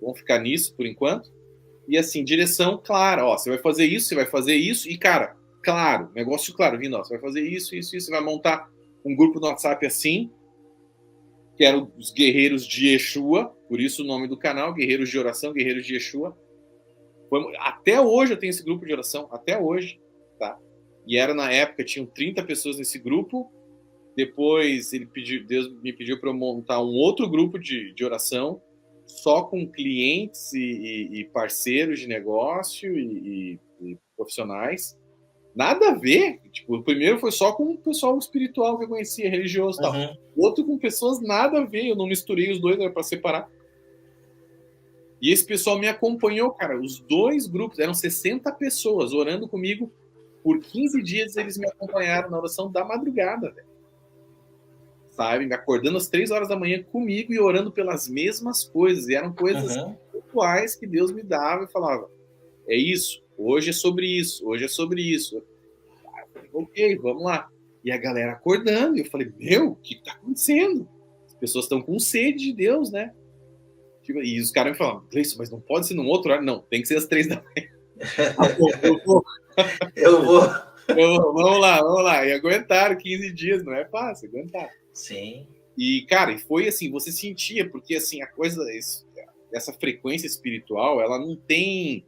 vamos ficar nisso por enquanto. E assim, direção clara, ó, você vai fazer isso, e cara, claro, negócio claro, vindo, ó, você vai fazer isso, você vai montar um grupo no WhatsApp assim, que eram os Guerreiros de Yeshua, por isso o nome do canal, Guerreiros de Oração, Guerreiros de Yeshua. Até hoje eu tenho esse grupo de oração, até hoje, tá? E era na época, tinham 30 pessoas nesse grupo. Depois Deus me pediu para eu montar um outro grupo de oração, só com clientes e parceiros de negócio e profissionais. Nada a ver. Tipo, o primeiro foi só com o pessoal espiritual que eu conhecia, religioso e tal. O outro com pessoas nada a ver. Eu não misturei os dois, era para separar. E esse pessoal me acompanhou, cara. Os 2 grupos, eram 60 pessoas orando comigo. Por 15 dias eles me acompanharam na oração da madrugada, velho. Sabe? Me acordando às 3 horas da manhã comigo e orando pelas mesmas coisas. E eram coisas pontuais que Deus me dava e falava, é isso, hoje é sobre isso, hoje é sobre isso. Eu falei, ok, vamos lá. E a galera acordando, e eu falei, meu, o que está acontecendo? As pessoas estão com sede de Deus, né? E os caras me falavam, Gleison, mas não pode ser num outro horário? Não, tem que ser às 3 da manhã. Eu vou. Vamos lá. E aguentaram 15 dias, não é fácil, aguentar. Sim. E, cara, foi assim, você sentia, porque assim, a coisa, essa frequência espiritual, ela não tem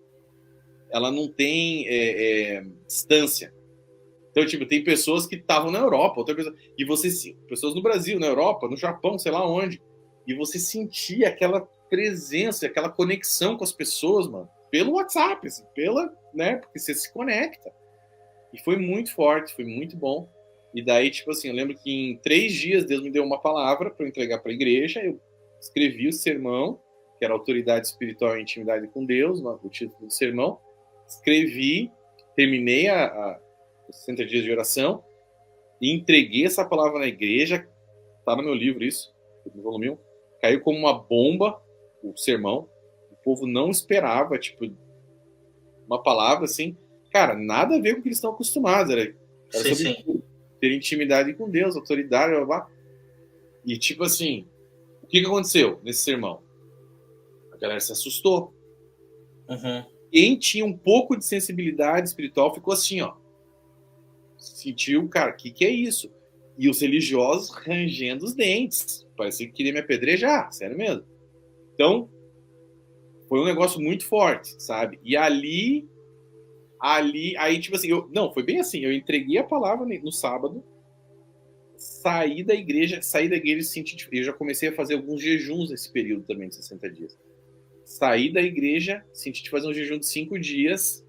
distância. Então, tipo, tem pessoas que estavam na Europa, e pessoas no Brasil, na Europa, no Japão, sei lá onde, e você sentia aquela presença, aquela conexão com as pessoas, mano, pelo WhatsApp, assim, né, porque você se conecta. E foi muito forte, foi muito bom. E daí, tipo assim, eu lembro que em 3 dias Deus me deu uma palavra para eu entregar para a igreja. Eu escrevi o sermão, que era Autoridade Espiritual e Intimidade com Deus, o título do sermão. Escrevi, terminei os 60 dias de oração e entreguei essa palavra na igreja. Tá no meu livro isso, no volume 1. Caiu como uma bomba o sermão. O povo não esperava, tipo, uma palavra assim. Cara, nada a ver com o que eles estão acostumados. Era Sim, sobre sim. ter intimidade com Deus, autoridade, blá, blá. E tipo assim, o que aconteceu nesse sermão? A galera se assustou. Uhum. Quem tinha um pouco de sensibilidade espiritual ficou assim, ó. Sentiu, cara, o que é isso? E os religiosos rangendo os dentes. Parecia que queria me apedrejar, sério mesmo. Então, foi um negócio muito forte, sabe? E aí, tipo assim, não, foi bem assim, eu entreguei a palavra no sábado, saí da igreja e senti, eu já comecei a fazer alguns jejuns nesse período também de 60 dias. Saí da igreja, senti de fazer um jejum de 5 dias,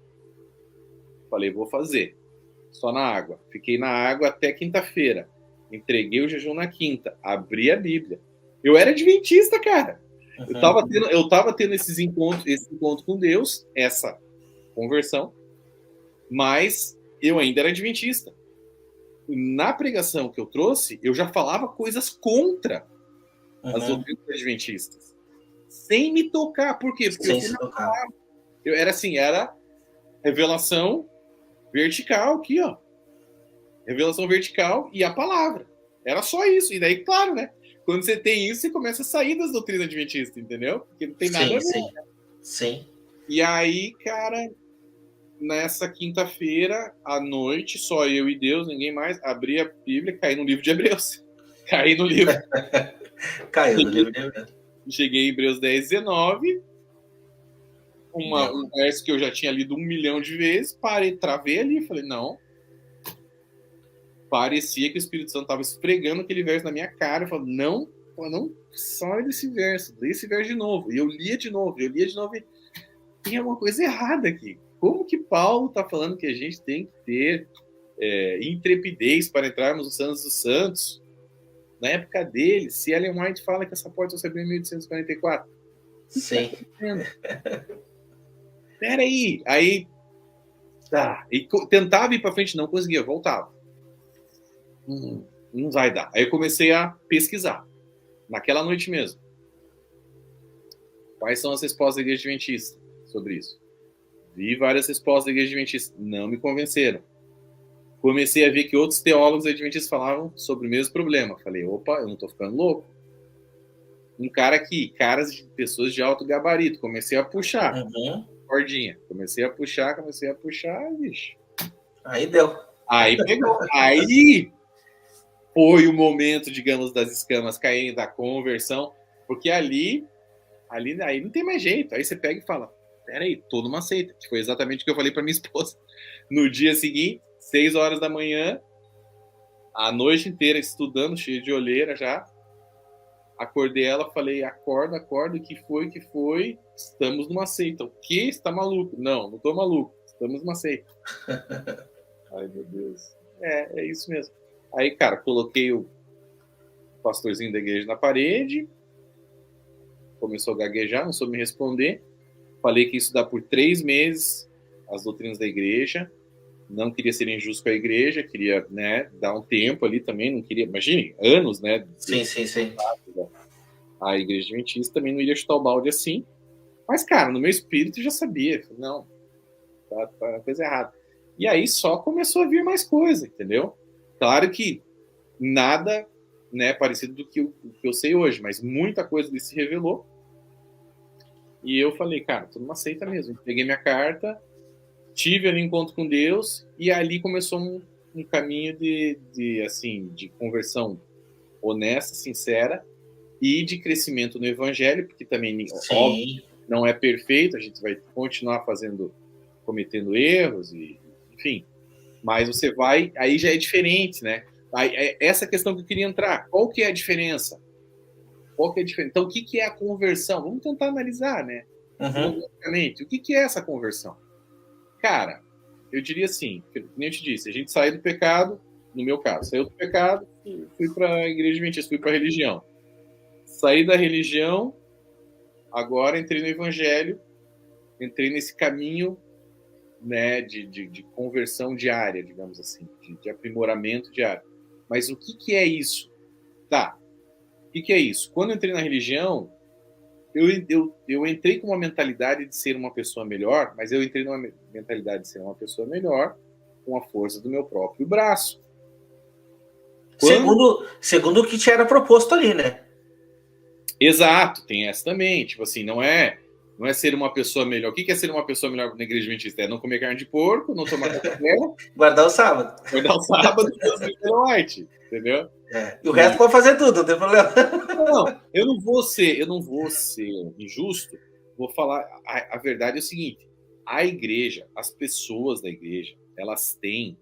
falei, vou fazer. Só na água. Fiquei na água até quinta-feira. Entreguei o jejum na quinta. Abri a Bíblia. Eu era adventista, cara. Uhum. Eu tava tendo esse encontro com Deus, essa conversão, mas eu ainda era adventista. Na pregação que eu trouxe, eu já falava coisas contra as doutrinas adventistas. Sem me tocar. Por quê? Porque Sem se tocar. era revelação vertical aqui, ó. Revelação vertical e a palavra. Era só isso. E daí, claro, né? Quando você tem isso, você começa a sair das doutrinas adventistas, entendeu? Porque não tem nada a ver. Sim, sim. E aí, cara, nessa quinta-feira, à noite, só eu e Deus, ninguém mais, abri a Bíblia, caí no livro de Hebreus. Caí no livro. Caiu no livro de Hebreus. Cheguei em Hebreus 10, 19, um verso que eu já tinha lido 1 milhão de vezes, parei, travei ali, falei, não. Parecia que o Espírito Santo estava esfregando aquele verso na minha cara, eu falei, não sai desse verso, lê esse verso de novo. E eu lia de novo e tem alguma coisa errada aqui. Como que Paulo está falando que a gente tem que ter intrepidez para entrarmos nos Santos dos Santos? Na época dele, se Ellen White fala que essa porta só se abriu em 1844. Sim. Peraí. Aí, tá. E tentava ir para frente, não conseguia, voltava. Não vai dar. Aí eu comecei a pesquisar. Naquela noite mesmo. Quais são as respostas da Igreja Adventista sobre isso? Vi várias respostas da Igreja Adventista. Não me convenceram. Comecei a ver que outros teólogos adventistas falavam sobre o mesmo problema. Falei, opa, eu não tô ficando louco. Caras de pessoas de alto gabarito. Comecei a puxar. Cordinha. Comecei a puxar, bicho. Aí deu. Aí pegou. Aí foi o momento, digamos, das escamas caindo, da conversão. Porque aí não tem mais jeito. Aí você pega e fala, peraí, tô numa seita. Que foi exatamente o que eu falei pra minha esposa. No dia seguinte, 6 horas da manhã, a noite inteira estudando, cheio de olheira já. Acordei ela, falei, acorda, o que foi? Estamos numa seita. O quê? Você tá maluco? Não tô maluco. Estamos numa seita. Ai, meu Deus. É isso mesmo. Aí, cara, coloquei o pastorzinho da igreja na parede, começou a gaguejar, não soube me responder. Falei que isso dá por 3 meses as doutrinas da igreja. Não queria ser injusto com a igreja, queria, né, dar um tempo ali também, não queria, imagine, anos, né? Sim. A igreja adventista também não iria chutar o balde assim. Mas, cara, no meu espírito eu já sabia, não, tá coisa errada. E aí só começou a vir mais coisa, entendeu? Claro que nada, né, parecido do que eu sei hoje, mas muita coisa ali se revelou. E eu falei, cara, tô numa seita mesmo. Peguei minha carta, tive ali um encontro com Deus e ali começou um caminho de conversão honesta, sincera e de crescimento no evangelho, porque também, óbvio, não é perfeito, a gente vai continuar cometendo erros, enfim, mas você vai, aí já é diferente, né? Aí, essa questão que eu queria entrar, qual que é a diferença? Então, o que é a conversão? Vamos tentar analisar, né? O que é essa conversão? Cara, eu diria assim, como eu te disse, a gente sai do pecado, no meu caso, saiu do pecado, fui para a igreja adventista, fui para a religião. Saí da religião, agora entrei no evangelho, entrei nesse caminho, né, de conversão diária, digamos assim, de aprimoramento diário. Mas o que é isso? Tá, o que é isso? Quando eu entrei na religião, eu entrei com uma mentalidade de ser uma pessoa melhor, mas eu entrei numa mentalidade de ser uma pessoa melhor com a força do meu próprio braço. Segundo o que te era proposto ali, né? Exato, tem essa também. Tipo assim, não é ser uma pessoa melhor. O que é ser uma pessoa melhor na igreja adventista? É não comer carne de porco, não tomar café, guardar o sábado. Guardar o sábado e fazer light, entendeu? E o resto pode fazer tudo, não tem problema. Não, eu não vou ser injusto. Vou falar, a verdade é o seguinte: a igreja, as pessoas da igreja, elas têm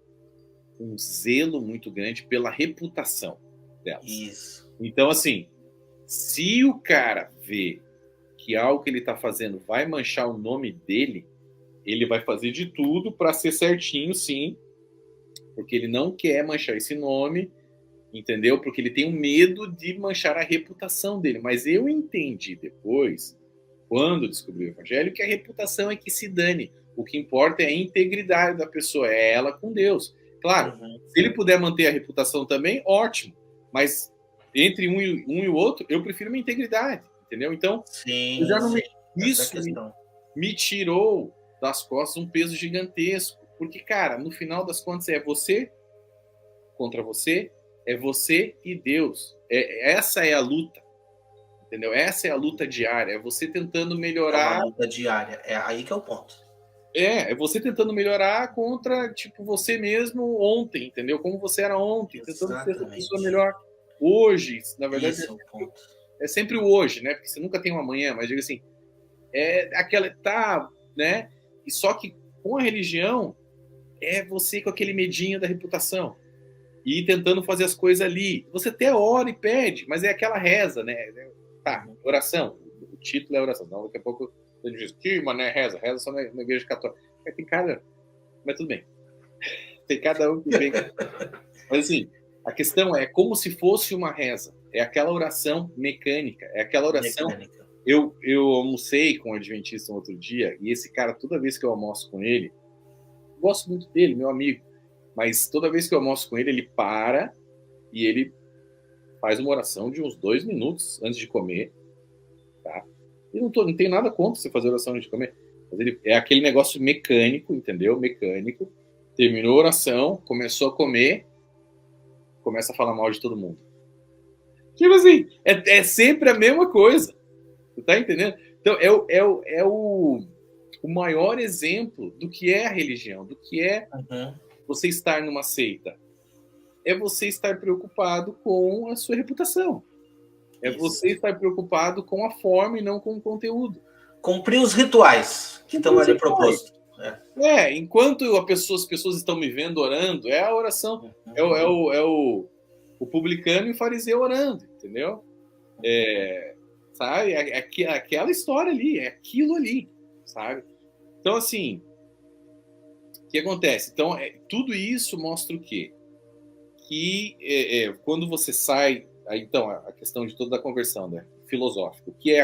um zelo muito grande pela reputação delas. Isso. Então, assim, se o cara vê que algo que ele está fazendo vai manchar o nome dele, ele vai fazer de tudo para ser certinho, sim, porque ele não quer manchar esse nome, entendeu? Porque ele tem um medo de manchar a reputação dele. Mas eu entendi depois, quando descobri o evangelho, que a reputação é que se dane. O que importa é a integridade da pessoa, é ela com Deus. Claro, se ele puder manter a reputação também, ótimo. Mas entre um e o outro, eu prefiro minha integridade, entendeu? Então, sim, já não isso me tirou das costas um peso gigantesco. Porque, cara, no final das contas, é você contra você, é você e Deus. Essa é a luta, entendeu? Essa é a luta diária. É você tentando melhorar. É uma luta diária. É aí que é o ponto. É você tentando melhorar contra, tipo, você mesmo ontem, entendeu? Como você era ontem, tentando ser essa pessoa melhor hoje. Na verdade, é sempre o hoje, né? Porque você nunca tem um amanhã, mas diga assim, é aquela, tá, né? E só que com a religião, é você com aquele medinho da reputação e tentando fazer as coisas ali. Você até ora e pede, mas é aquela reza, né? Tá, oração. O título é oração. Não, daqui a pouco ele diz, que mané, reza só na igreja católica. Tem cada... Mas tudo bem. Tem cada um que vem. Mas assim, a questão é como se fosse uma reza. É aquela oração mecânica. É aquela oração... Mecânica. Eu almocei com o adventista um outro dia, e esse cara, toda vez que eu almoço com ele, gosto muito dele, meu amigo, mas toda vez que eu almoço com ele, ele para e ele faz uma oração de uns 2 minutos antes de comer, tá? E não tem nada contra você fazer oração antes de comer, mas ele é aquele negócio mecânico, entendeu? Mecânico. Terminou a oração, começou a comer, começa a falar mal de todo mundo. Tipo assim, é sempre a mesma coisa. Você tá entendendo? Então, é o maior exemplo do que é a religião, do que é você estar numa seita. É você estar preocupado com a sua reputação. É você estar preocupado com a forma e não com o conteúdo. Cumprir os rituais que estão ali propostos. Enquanto as pessoas estão me vendo orando, é a oração. É o publicano e o fariseu orando, entendeu? Sabe? Aquela história ali, é aquilo ali, sabe? Então, assim, o que acontece? Então, tudo isso mostra o quê? Que quando você sai... Então, a questão de toda a conversão, né? Filosófica. O que é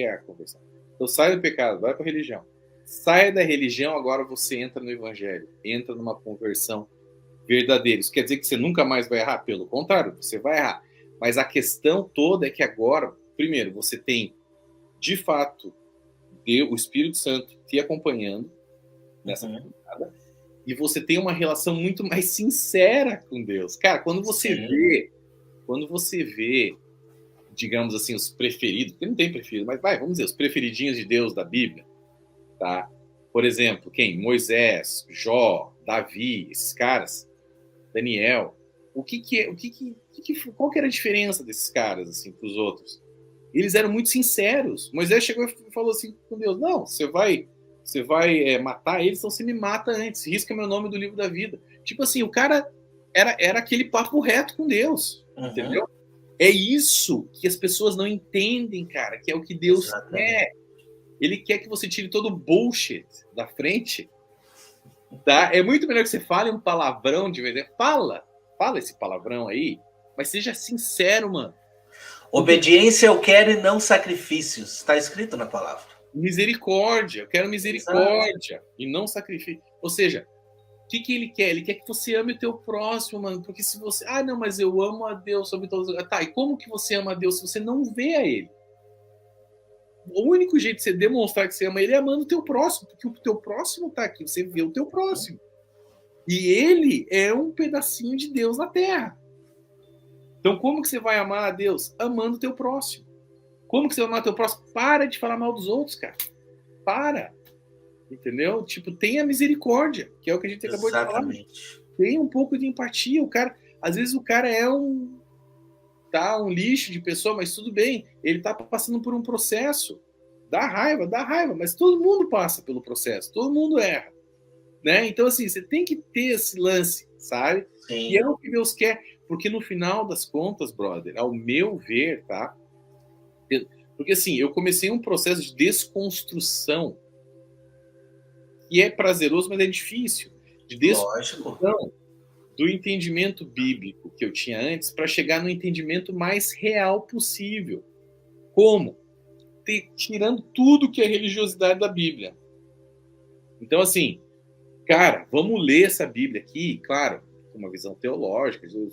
a conversão? Então, sai do pecado, vai para a religião. Sai da religião, agora você entra no evangelho. Entra numa conversão verdadeira. Isso quer dizer que você nunca mais vai errar? Pelo contrário, você vai errar. Mas a questão toda é que agora, primeiro, você tem, de fato, o Espírito Santo te acompanhando nessa caminhada, e você tem uma relação muito mais sincera com Deus. Cara, quando você vê, digamos assim, os preferidos, porque não tem preferido, mas vamos dizer, os preferidinhos de Deus da Bíblia, tá? Por exemplo, quem? Moisés, Jó, Davi, esses caras, Daniel. Qual que era a diferença desses caras, assim, para os outros? Eles eram muito sinceros. Moisés chegou e falou assim com Deus, não, você vai matar eles, então você me mata antes, risca meu nome do livro da vida. Tipo assim, o cara era aquele papo reto com Deus, entendeu? É isso que as pessoas não entendem, cara, que é o que Deus quer. Ele quer que você tire todo o bullshit da frente, tá? É muito melhor que você fale um palavrão de vez em quando. Fala, fala esse palavrão aí, mas seja sincero, mano. Obediência eu quero e não sacrifícios. Está escrito na palavra. Misericórdia, eu quero misericórdia e não sacrifício. Ou seja, o que ele quer? Ele quer que você ame o teu próximo, mano. Porque se você... não, mas eu amo a Deus sobre todas as... Tá, e como que você ama a Deus se você não vê a Ele? O único jeito de você demonstrar que você ama Ele é amando o teu próximo. Porque o teu próximo tá aqui, você vê o teu próximo. E Ele é um pedacinho de Deus na Terra. Então como que você vai amar a Deus? Amando o teu próximo. Como que você vai amar o teu próximo? Para de falar mal dos outros, cara. Para. Entendeu? Tipo, tenha misericórdia, que é o que a gente acabou de falar. Tenha um pouco de empatia. O cara, às vezes o cara é um lixo de pessoa, mas tudo bem. Ele tá passando por um processo. Dá raiva, mas todo mundo passa pelo processo, todo mundo erra. Né? Então, assim, você tem que ter esse lance, sabe? Sim. E é o que Deus quer, porque no final das contas, brother, ao meu ver, tá? Porque assim, eu comecei um processo de desconstrução que é prazeroso, mas é difícil. De desconstrução do entendimento bíblico que eu tinha antes para chegar no entendimento mais real possível. Como? Tirando tudo que é religiosidade da Bíblia. Então, assim, cara, vamos ler essa Bíblia aqui, claro, com uma visão teológica. Eu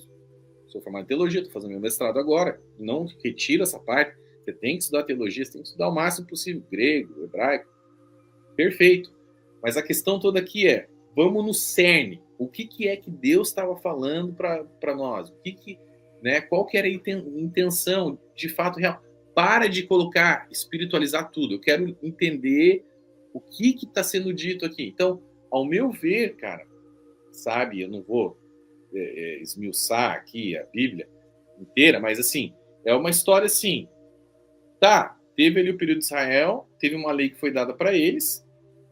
sou formado em teologia, estou fazendo meu mestrado agora. Não retiro essa parte. Você tem que estudar teologia, você tem que estudar o máximo possível, grego, hebraico. Perfeito. Mas a questão toda aqui é, vamos no cerne. O que é que Deus estava falando para nós? Né, qual que era a intenção de fato real? Para de colocar, espiritualizar tudo. Eu quero entender o que está sendo dito aqui. Então, ao meu ver, cara, sabe, eu não vou esmiuçar aqui a Bíblia inteira, mas assim, é uma história assim, tá, teve ali o período de Israel, teve uma lei que foi dada para eles,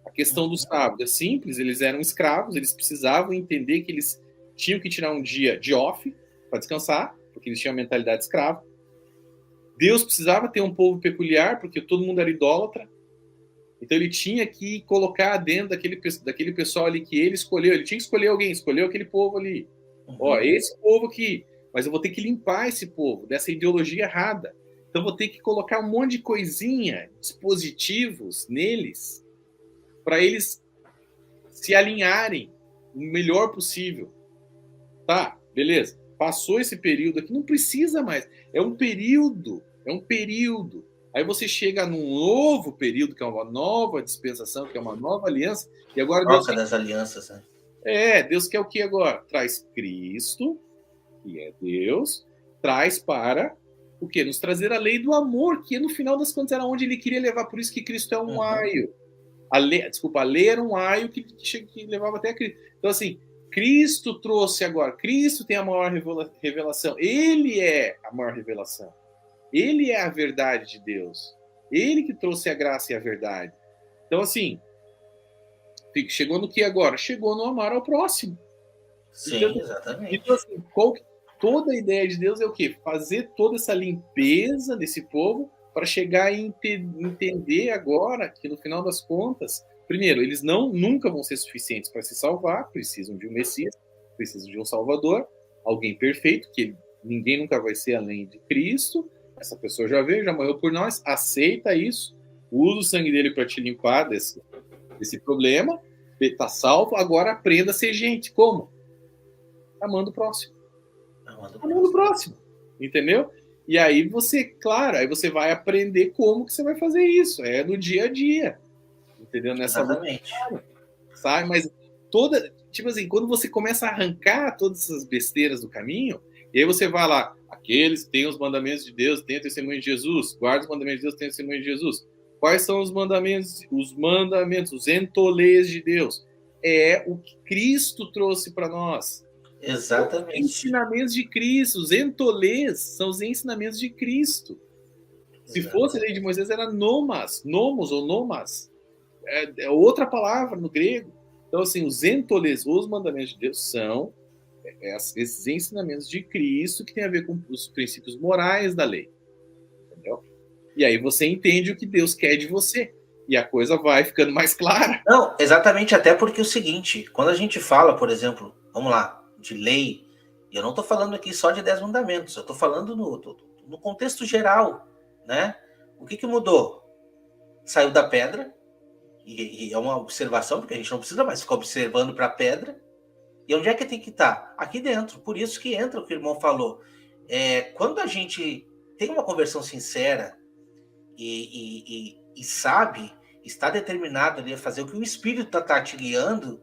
a questão do sábado é simples, eles eram escravos, eles precisavam entender que eles tinham que tirar um dia de off para descansar, porque eles tinham a mentalidade escrava. Deus precisava ter um povo peculiar, porque todo mundo era idólatra. Então ele tinha que colocar dentro daquele pessoal ali que ele escolheu. Ele tinha que escolher alguém, escolheu aquele povo ali. Esse povo aqui. Mas eu vou ter que limpar esse povo dessa ideologia errada. Então eu vou ter que colocar um monte de coisinha, dispositivos neles, para eles se alinharem o melhor possível. Tá, beleza. Passou esse período aqui, não precisa mais. É um período. Aí você chega num novo período, que é uma nova dispensação, que é uma nova aliança, e agora Deus quer... das alianças, né? Deus quer o que agora? Traz Cristo, que é Deus, traz para o quê? Nos trazer a lei do amor, que no final das contas era onde ele queria levar, por isso que Cristo é um aio. A lei era um aio que levava até a Cristo. Então, assim, Cristo trouxe agora, Cristo tem a maior revelação, ele é a maior revelação. Ele é a verdade de Deus. Ele que trouxe a graça e a verdade. Então, assim, chegou no que agora? Chegou no amar ao próximo. Sim, então, exatamente. Então, assim, toda a ideia de Deus é o quê? Fazer toda essa limpeza desse povo para chegar e entender agora que, no final das contas, primeiro, eles nunca vão ser suficientes para se salvar, precisam de um Messias, precisam de um Salvador, alguém perfeito, que ninguém nunca vai ser além de Cristo. Essa pessoa já veio, já morreu por nós, aceita isso, usa o sangue dele para te limpar desse problema, está salvo, agora aprenda a ser gente. Como? Amando o próximo. Amando o próximo. Entendeu? E aí você, claro, aí você vai aprender como que você vai fazer isso. É no dia a dia. Entendeu? Exatamente. Sabe? Mas tipo assim, quando você começa a arrancar todas essas besteiras do caminho, e aí você vai lá, aqueles que têm os mandamentos de Deus, têm o testemunho de Jesus, guarda os mandamentos de Deus, têm o testemunho de Jesus. Quais são os mandamentos? Os entolês de Deus. É o que Cristo trouxe para nós. Exatamente. Os ensinamentos de Cristo, os entolês são os ensinamentos de Cristo. Se fosse a lei de Moisés, era nomos ou nomas. É outra palavra no grego. Então, assim, os entolês, os mandamentos de Deus são esses ensinamentos de Cristo que tem a ver com os princípios morais da lei. Entendeu? E aí você entende o que Deus quer de você. E a coisa vai ficando mais clara. Não, exatamente, até porque é o seguinte, quando a gente fala, por exemplo, vamos lá, de lei, E eu não estou falando aqui só de 10 mandamentos, eu estou falando no contexto geral, né? O que mudou? Saiu da pedra, e é uma observação, porque a gente não precisa mais ficar observando para a pedra. E onde é que tem que estar? Aqui dentro. Por isso que entra o que o irmão falou. Quando a gente tem uma conversão sincera e sabe, está determinado ali a fazer o que o Espírito está te guiando,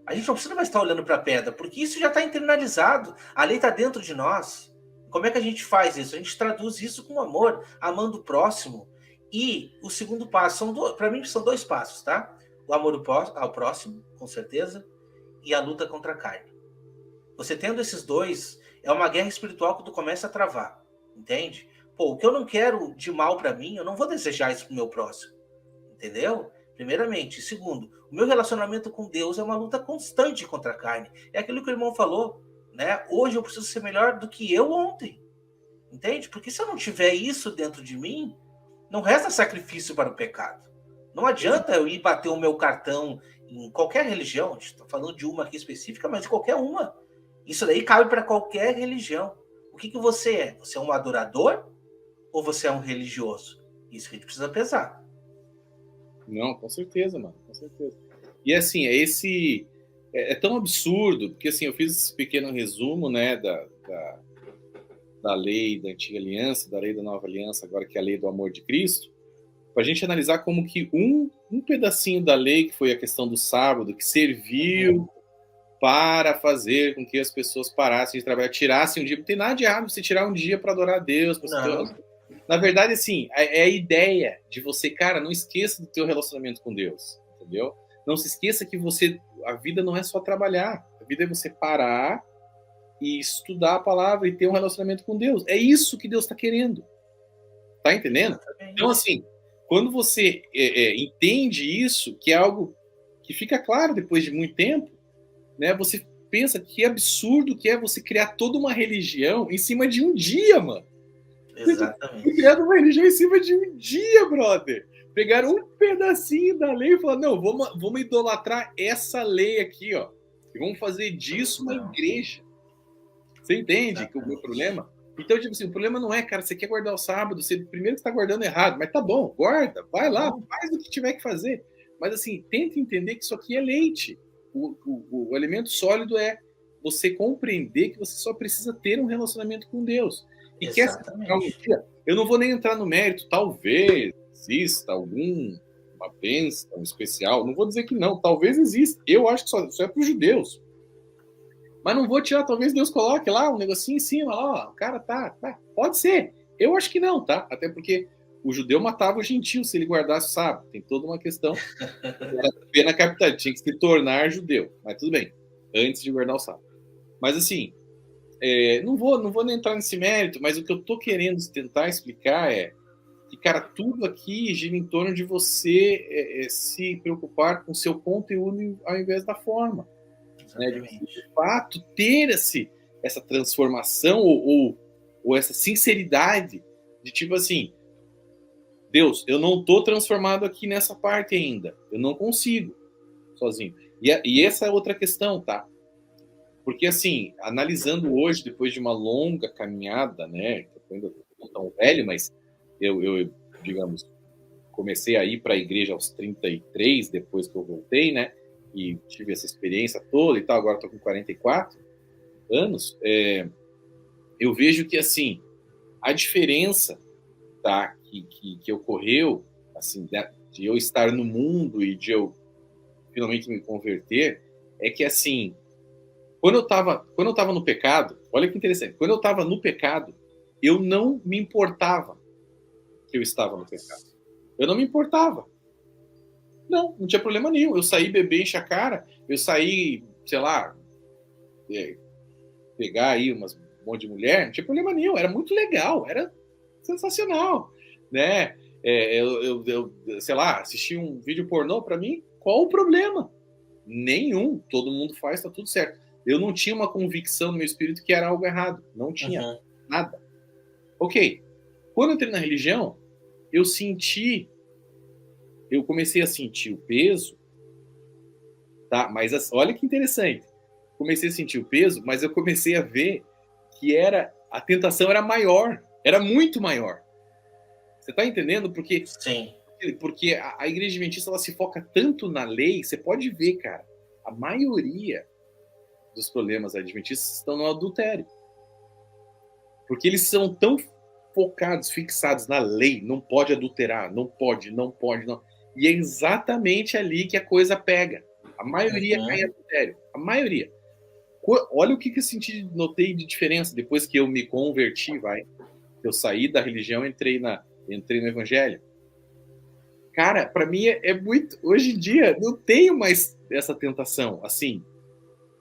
a gente não precisa mais estar olhando para a pedra, porque isso já está internalizado. A lei está dentro de nós. Como é que a gente faz isso? A gente traduz isso com amor, amando o próximo. E o segundo passo, para mim, são 2 passos, tá? O amor ao próximo, com certeza, e a luta contra a carne. Você tendo esses 2, é uma guerra espiritual que tu começa a travar, entende? Pô, o que eu não quero de mal para mim, eu não vou desejar isso pro meu próximo, entendeu? Primeiramente. Segundo, o meu relacionamento com Deus é uma luta constante contra a carne. É aquilo que o irmão falou, né? Hoje eu preciso ser melhor do que eu ontem, entende? Porque se eu não tiver isso dentro de mim, não resta sacrifício para o pecado. Não adianta eu ir bater o meu cartão em qualquer religião, a gente está falando de uma aqui específica, mas de qualquer uma. Isso daí cabe para qualquer religião. O que você é? Você é um adorador ou você é um religioso? Isso que a gente precisa pesar. Não, com certeza, mano, com certeza. E assim, é tão absurdo, porque assim, eu fiz esse pequeno resumo, né, da lei da antiga aliança, da lei da nova aliança, agora que é a lei do amor de Cristo, para a gente analisar como que um pedacinho da lei, que foi a questão do sábado, que serviu para fazer com que as pessoas parassem de trabalhar, tirassem um dia. Não tem nada de errado você tirar um dia para adorar a Deus. Na verdade, assim, é a ideia de você, cara, não esqueça do teu relacionamento com Deus, entendeu? Não se esqueça que a vida não é só trabalhar, a vida é você parar e estudar a palavra e ter um relacionamento com Deus. É isso que Deus está querendo. Tá entendendo? Então, assim, quando você entende isso, que é algo que fica claro depois de muito tempo, né? Você pensa que absurdo que é você criar toda uma religião em cima de um dia, mano. Exatamente. Você criar uma religião em cima de um dia, brother. Pegaram um pedacinho da lei e falaram, não, vamos idolatrar essa lei aqui, ó. E vamos fazer disso uma igreja. Você entende que o meu problema? Então, tipo assim, o problema não é, cara, você quer guardar o sábado, você primeiro está guardando errado, mas tá bom, guarda, vai lá, faz o que tiver que fazer. Mas assim, tenta entender que isso aqui é leite. O alimento sólido é você compreender que você só precisa ter um relacionamento com Deus. E quer um dia, eu não vou nem entrar no mérito, talvez exista alguma bênção especial, não vou dizer que não, talvez exista. Eu acho que só é para os judeus. Mas não vou tirar, talvez Deus coloque lá um negocinho em cima, ó, o cara tá. Pode ser. Eu acho que não, tá? Até porque o judeu matava o gentio se ele guardasse o sábado. Tem toda uma questão. Pena capital, tinha que se tornar judeu. Mas tudo bem, antes de guardar o sábado. Mas assim, não vou nem entrar nesse mérito, mas o que eu tô querendo tentar explicar é que, cara, tudo aqui gira em torno de você se preocupar com o seu conteúdo ao invés da forma. Né, de fato ter essa transformação ou essa sinceridade de tipo assim, Deus, eu não estou transformado aqui nessa parte ainda, eu não consigo sozinho. E essa é outra questão, tá? Porque assim, analisando hoje, depois de uma longa caminhada, né, eu ainda não tão velho, mas eu digamos, comecei a ir para a igreja aos 33, depois que eu voltei, né, e tive essa experiência toda e tal, agora estou com 44 anos, eu vejo que, assim, a diferença, tá, que ocorreu, assim, de eu estar no mundo e de eu finalmente me converter, é que, assim, quando eu tava no pecado, olha que interessante, quando eu estava no pecado, eu não me importava que eu estava no pecado. Eu não me importava. Não tinha problema nenhum. Eu saí beber, encher a cara. Eu saí, sei lá, pegar aí um monte de mulher. Não tinha problema nenhum. Era muito legal. Era sensacional. Né? Eu sei lá, assisti um vídeo pornô, pra mim, qual o problema? Nenhum. Todo mundo faz, tá tudo certo. Eu não tinha uma convicção no meu espírito que era algo errado. Não tinha nada. Ok. Quando eu entrei na religião, eu comecei a sentir o peso, tá? Mas olha que interessante. comecei a sentir o peso, mas eu comecei a ver que a tentação era maior, era muito maior. Você tá entendendo? Porque Sim. Porque a igreja adventista ela se foca tanto na lei, você pode ver, cara, a maioria dos problemas adventistas estão no adultério. Porque eles são tão focados, fixados na lei, não pode adulterar, não pode, não. E é exatamente ali que a coisa pega. A maioria cai em adultério, a maioria. Olha o que eu notei de diferença depois que eu me converti, eu saí da religião, entrei no evangelho. Cara, para mim é muito... Hoje em dia, não tenho mais essa tentação, assim,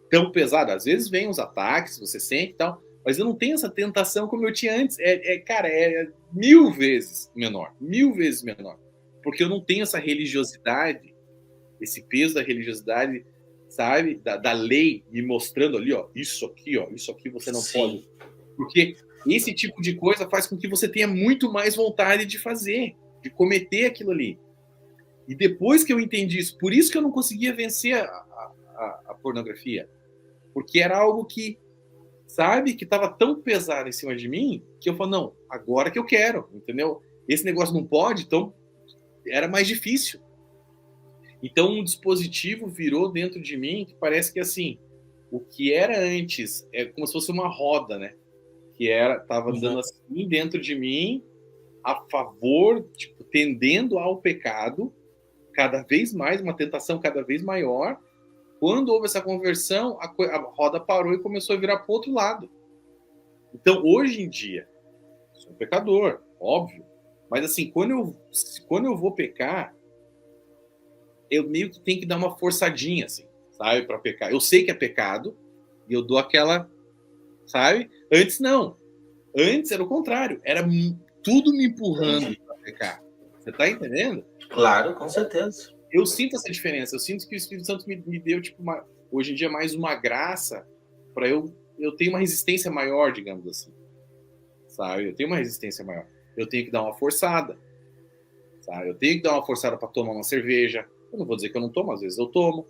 tão pesada. Às vezes vem os ataques, você sente e tal, mas eu não tenho essa tentação como eu tinha antes. Cara, é 1000 vezes menor. 1000 vezes menor. Porque eu não tenho essa religiosidade, esse peso da religiosidade, sabe? Da lei me mostrando ali, ó, isso aqui você não pode. Porque esse tipo de coisa faz com que você tenha muito mais vontade de fazer, de cometer aquilo ali. E depois que eu entendi isso, por isso que eu não conseguia vencer a pornografia. Porque era algo que, sabe, que estava tão pesado em cima de mim, que eu falei, não, agora que eu quero, entendeu? Esse negócio não pode, então era mais difícil. Então um dispositivo virou dentro de mim que parece que, assim, o que era antes é como se fosse uma roda, né? Que estava andando assim dentro de mim, a favor, tipo, tendendo ao pecado, cada vez mais, uma tentação cada vez maior. Quando houve essa conversão, a roda parou e começou a virar para o outro lado. Então, hoje em dia, sou um pecador, óbvio, mas assim, quando eu vou pecar, eu meio que tenho que dar uma forçadinha, assim, sabe, para pecar. Eu sei que é pecado e eu dou aquela, sabe? Antes não. Antes era o contrário, era tudo me empurrando para pecar. Você tá entendendo? Claro, com certeza. Eu sinto essa diferença. Eu sinto que o Espírito Santo me deu, tipo, hoje em dia, mais uma graça para eu ter uma resistência maior, digamos assim. Sabe? Eu tenho uma resistência maior. Eu tenho que dar uma forçada. Sabe? Eu tenho que dar uma forçada para tomar uma cerveja. Eu não vou dizer que eu não tomo, às vezes eu tomo.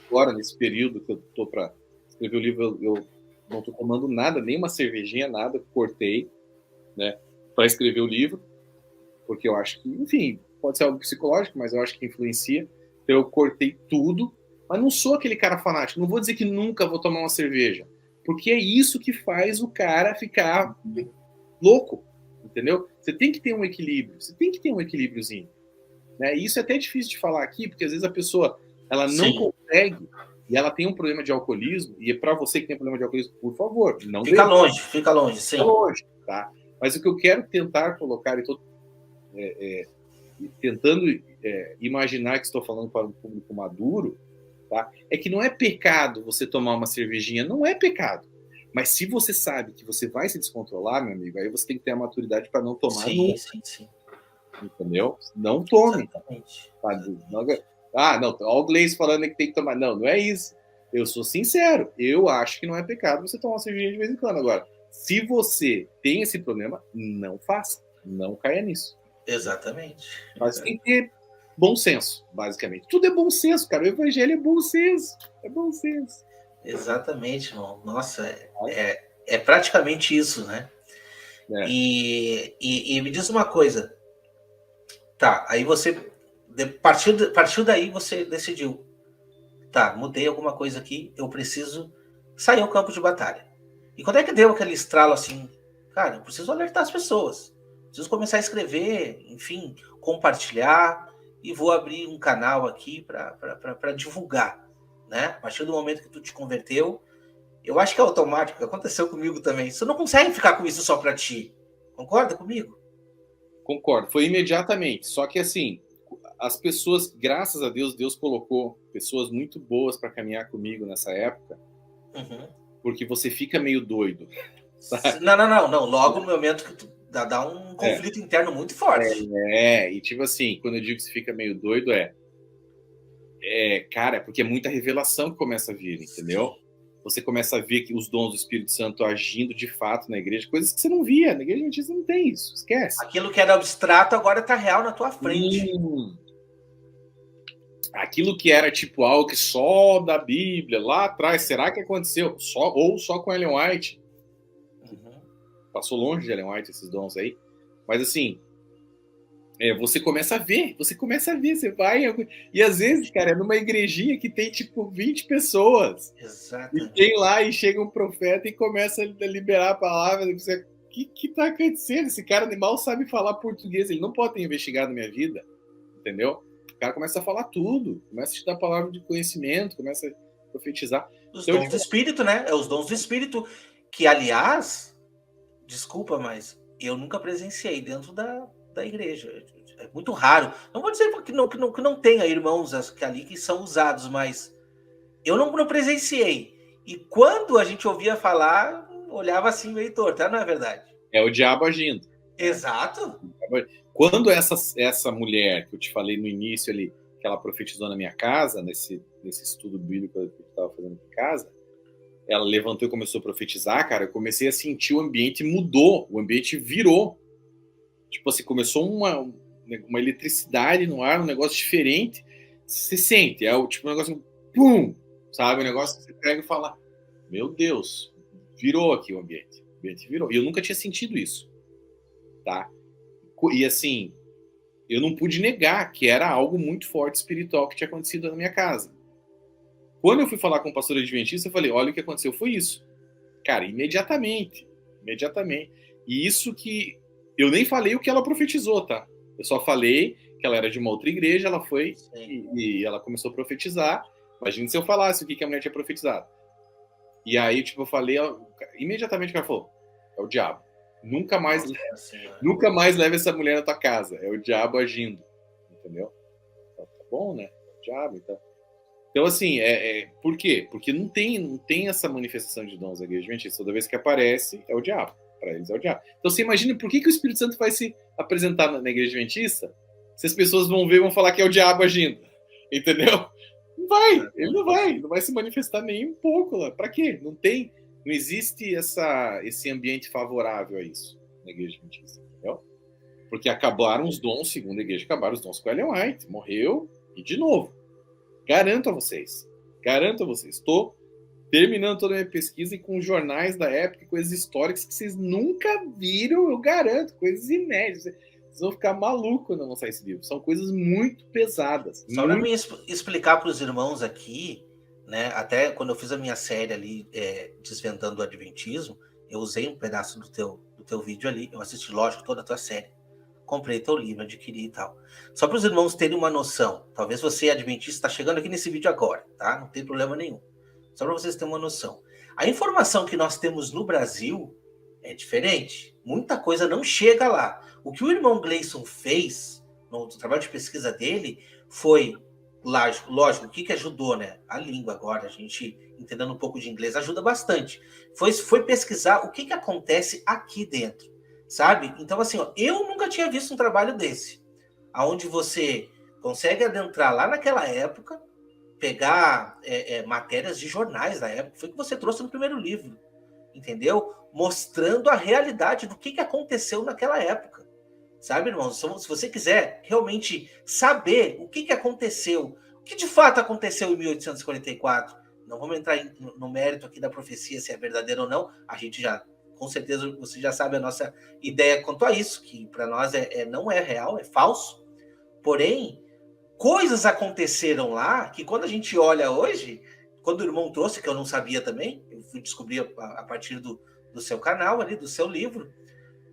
Agora, nesse período que eu tô para escrever o livro, eu não tô tomando nada, nem uma cervejinha, nada. Cortei, né, para escrever o livro, porque eu acho que, enfim, pode ser algo psicológico, mas eu acho que influencia. Então eu cortei tudo, mas não sou aquele cara fanático. Não vou dizer que nunca vou tomar uma cerveja, porque é isso que faz o cara ficar louco, entendeu? Você tem que ter um equilíbrio, você tem que ter um equilíbriozinho, né? E isso é até difícil de falar aqui, porque às vezes a pessoa ela não consegue e ela tem um problema de alcoolismo, e é para você que tem problema de alcoolismo, por favor, não fica longe, sim. Fica longe, tá? Mas o que eu quero tentar colocar, e tô tentando imaginar que estou falando para um público maduro, tá? É que não é pecado você tomar uma cervejinha, não é pecado. Mas se você sabe que você vai se descontrolar, meu amigo, aí você tem que ter a maturidade para não tomar nunca. Sim. Entendeu? Não tome. Exatamente. Não, olha o Gleice falando que tem que tomar. Não, não é isso. Eu sou sincero. Eu acho que não é pecado você tomar uma cervejinha de vez em quando. Agora, se você tem esse problema, não faça. Não caia nisso. Exatamente. Mas tem que ter bom senso, basicamente. Tudo é bom senso, cara. O evangelho é bom senso. É bom senso. Exatamente, irmão. Nossa, é praticamente isso, né? E me diz uma coisa. Tá, aí você... Partiu daí, você decidiu. Tá, mudei alguma coisa aqui, eu preciso sair ao campo de batalha. E quando é que deu aquele estralo assim? Cara, eu preciso alertar as pessoas. Preciso começar a escrever, enfim, compartilhar, e vou abrir um canal aqui para divulgar, né? A partir do momento que tu te converteu, eu acho que é automático, aconteceu comigo também. Você não consegue ficar com isso só para ti. Concorda comigo? Concordo, foi imediatamente. Só que assim, as pessoas, graças a Deus, Deus colocou pessoas muito boas para caminhar comigo nessa época, porque você fica meio doido. Sabe? Não. Logo no momento que tu dá um conflito interno muito forte. E tipo assim, quando eu digo que você fica meio doido, cara, porque é muita revelação que começa a vir, entendeu? Sim. Você começa a ver que os dons do Espírito Santo agindo de fato na igreja, coisas que você não via. Na igreja adventista não tem isso, esquece. Aquilo que era abstrato agora está real na tua frente. aquilo que era tipo algo que só da Bíblia lá atrás, será que aconteceu? Só com Ellen White? Passou longe de Ellen White esses dons aí. Mas assim, você começa a ver, você vai. E às vezes, cara, é numa igrejinha que tem tipo 20 pessoas. Exatamente. E tem lá e chega um profeta e começa a liberar a palavra. E você, o que tá acontecendo? Esse cara mal sabe falar português, ele não pode ter investigado minha vida, entendeu? O cara começa a falar tudo, começa a te dar palavra de conhecimento, começa a profetizar. Os dons do Espírito, né? É os dons do Espírito, que, aliás, desculpa, mas eu nunca presenciei dentro da igreja. É muito raro. Não vou dizer que não tenha irmãos ali que são usados, mas eu não presenciei. E quando a gente ouvia falar, olhava assim meio torto, não é verdade? É o diabo agindo. Exato. Quando essa mulher que eu te falei no início ali, que ela profetizou na minha casa, nesse estudo bíblico que eu estava fazendo em casa, ela levantou e começou a profetizar, cara, eu comecei a sentir o ambiente mudou, o ambiente virou. Tipo assim, começou uma eletricidade no ar, um negócio diferente. Você sente, tipo um negócio, pum, sabe? Um negócio que você pega e fala, meu Deus, virou aqui o ambiente virou. E eu nunca tinha sentido isso, tá? E assim, eu não pude negar que era algo muito forte espiritual que tinha acontecido na minha casa. Quando eu fui falar com o pastor adventista, eu falei, olha o que aconteceu, foi isso. Cara, imediatamente. E isso que eu nem falei o que ela profetizou, tá? Eu só falei que ela era de uma outra igreja, ela foi e ela começou a profetizar. Imagina se eu falasse o que a mulher tinha profetizado. E aí, tipo, eu falei, imediatamente o cara falou, é o diabo. Nunca mais leva essa mulher na tua casa. É o diabo agindo. Entendeu? Tá bom, né? É o diabo, então. Então, assim, por quê? Porque não tem essa manifestação de dons da igreja adventista. Toda vez que aparece, é o diabo. Para eles é o diabo. Então, você imagina por que o Espírito Santo vai se apresentar na igreja adventista se as pessoas vão ver e vão falar que é o diabo agindo. Entendeu? Não vai. Ele não vai se manifestar nem um pouco lá. Para quê? Não existe esse ambiente favorável a isso na igreja adventista. Entendeu? Porque acabaram os dons, segundo a igreja, acabaram os dons com Ellen White. Morreu e de novo. Garanto a vocês. Estou terminando toda a minha pesquisa e com jornais da época, coisas históricas que vocês nunca viram, eu garanto, coisas inéditas. Vocês vão ficar malucos quando lançar esse livro. São coisas muito pesadas. Só para me explicar para os irmãos aqui, né? Até quando eu fiz a minha série ali, Desvendando o Adventismo, eu usei um pedaço do teu vídeo ali. Eu assisti, lógico, toda a tua série. Comprei teu livro, adquiri e tal. Só para os irmãos terem uma noção. Talvez você, adventista, está chegando aqui nesse vídeo agora, tá? Não tem problema nenhum. Só para vocês terem uma noção. A informação que nós temos no Brasil é diferente. Muita coisa não chega lá. O que o irmão Gleison fez no trabalho de pesquisa dele foi, lógico, o que ajudou, né? A língua agora, a gente entendendo um pouco de inglês ajuda bastante. Foi pesquisar o que acontece aqui dentro. Sabe? Então, assim, eu nunca tinha visto um trabalho desse, onde você consegue adentrar lá naquela época, pegar matérias de jornais da época, foi o que você trouxe no primeiro livro, entendeu? Mostrando a realidade do que aconteceu naquela época, sabe, irmão? Se você quiser realmente saber o que aconteceu, o que de fato aconteceu em 1844, não vamos entrar no mérito aqui da profecia, se é verdadeira ou não, a gente já... Com certeza você já sabe a nossa ideia quanto a isso, que para nós não é real, é falso. Porém, coisas aconteceram lá que quando a gente olha hoje, quando o irmão trouxe, que eu não sabia também, eu fui descobrir a partir do seu canal ali, do seu livro,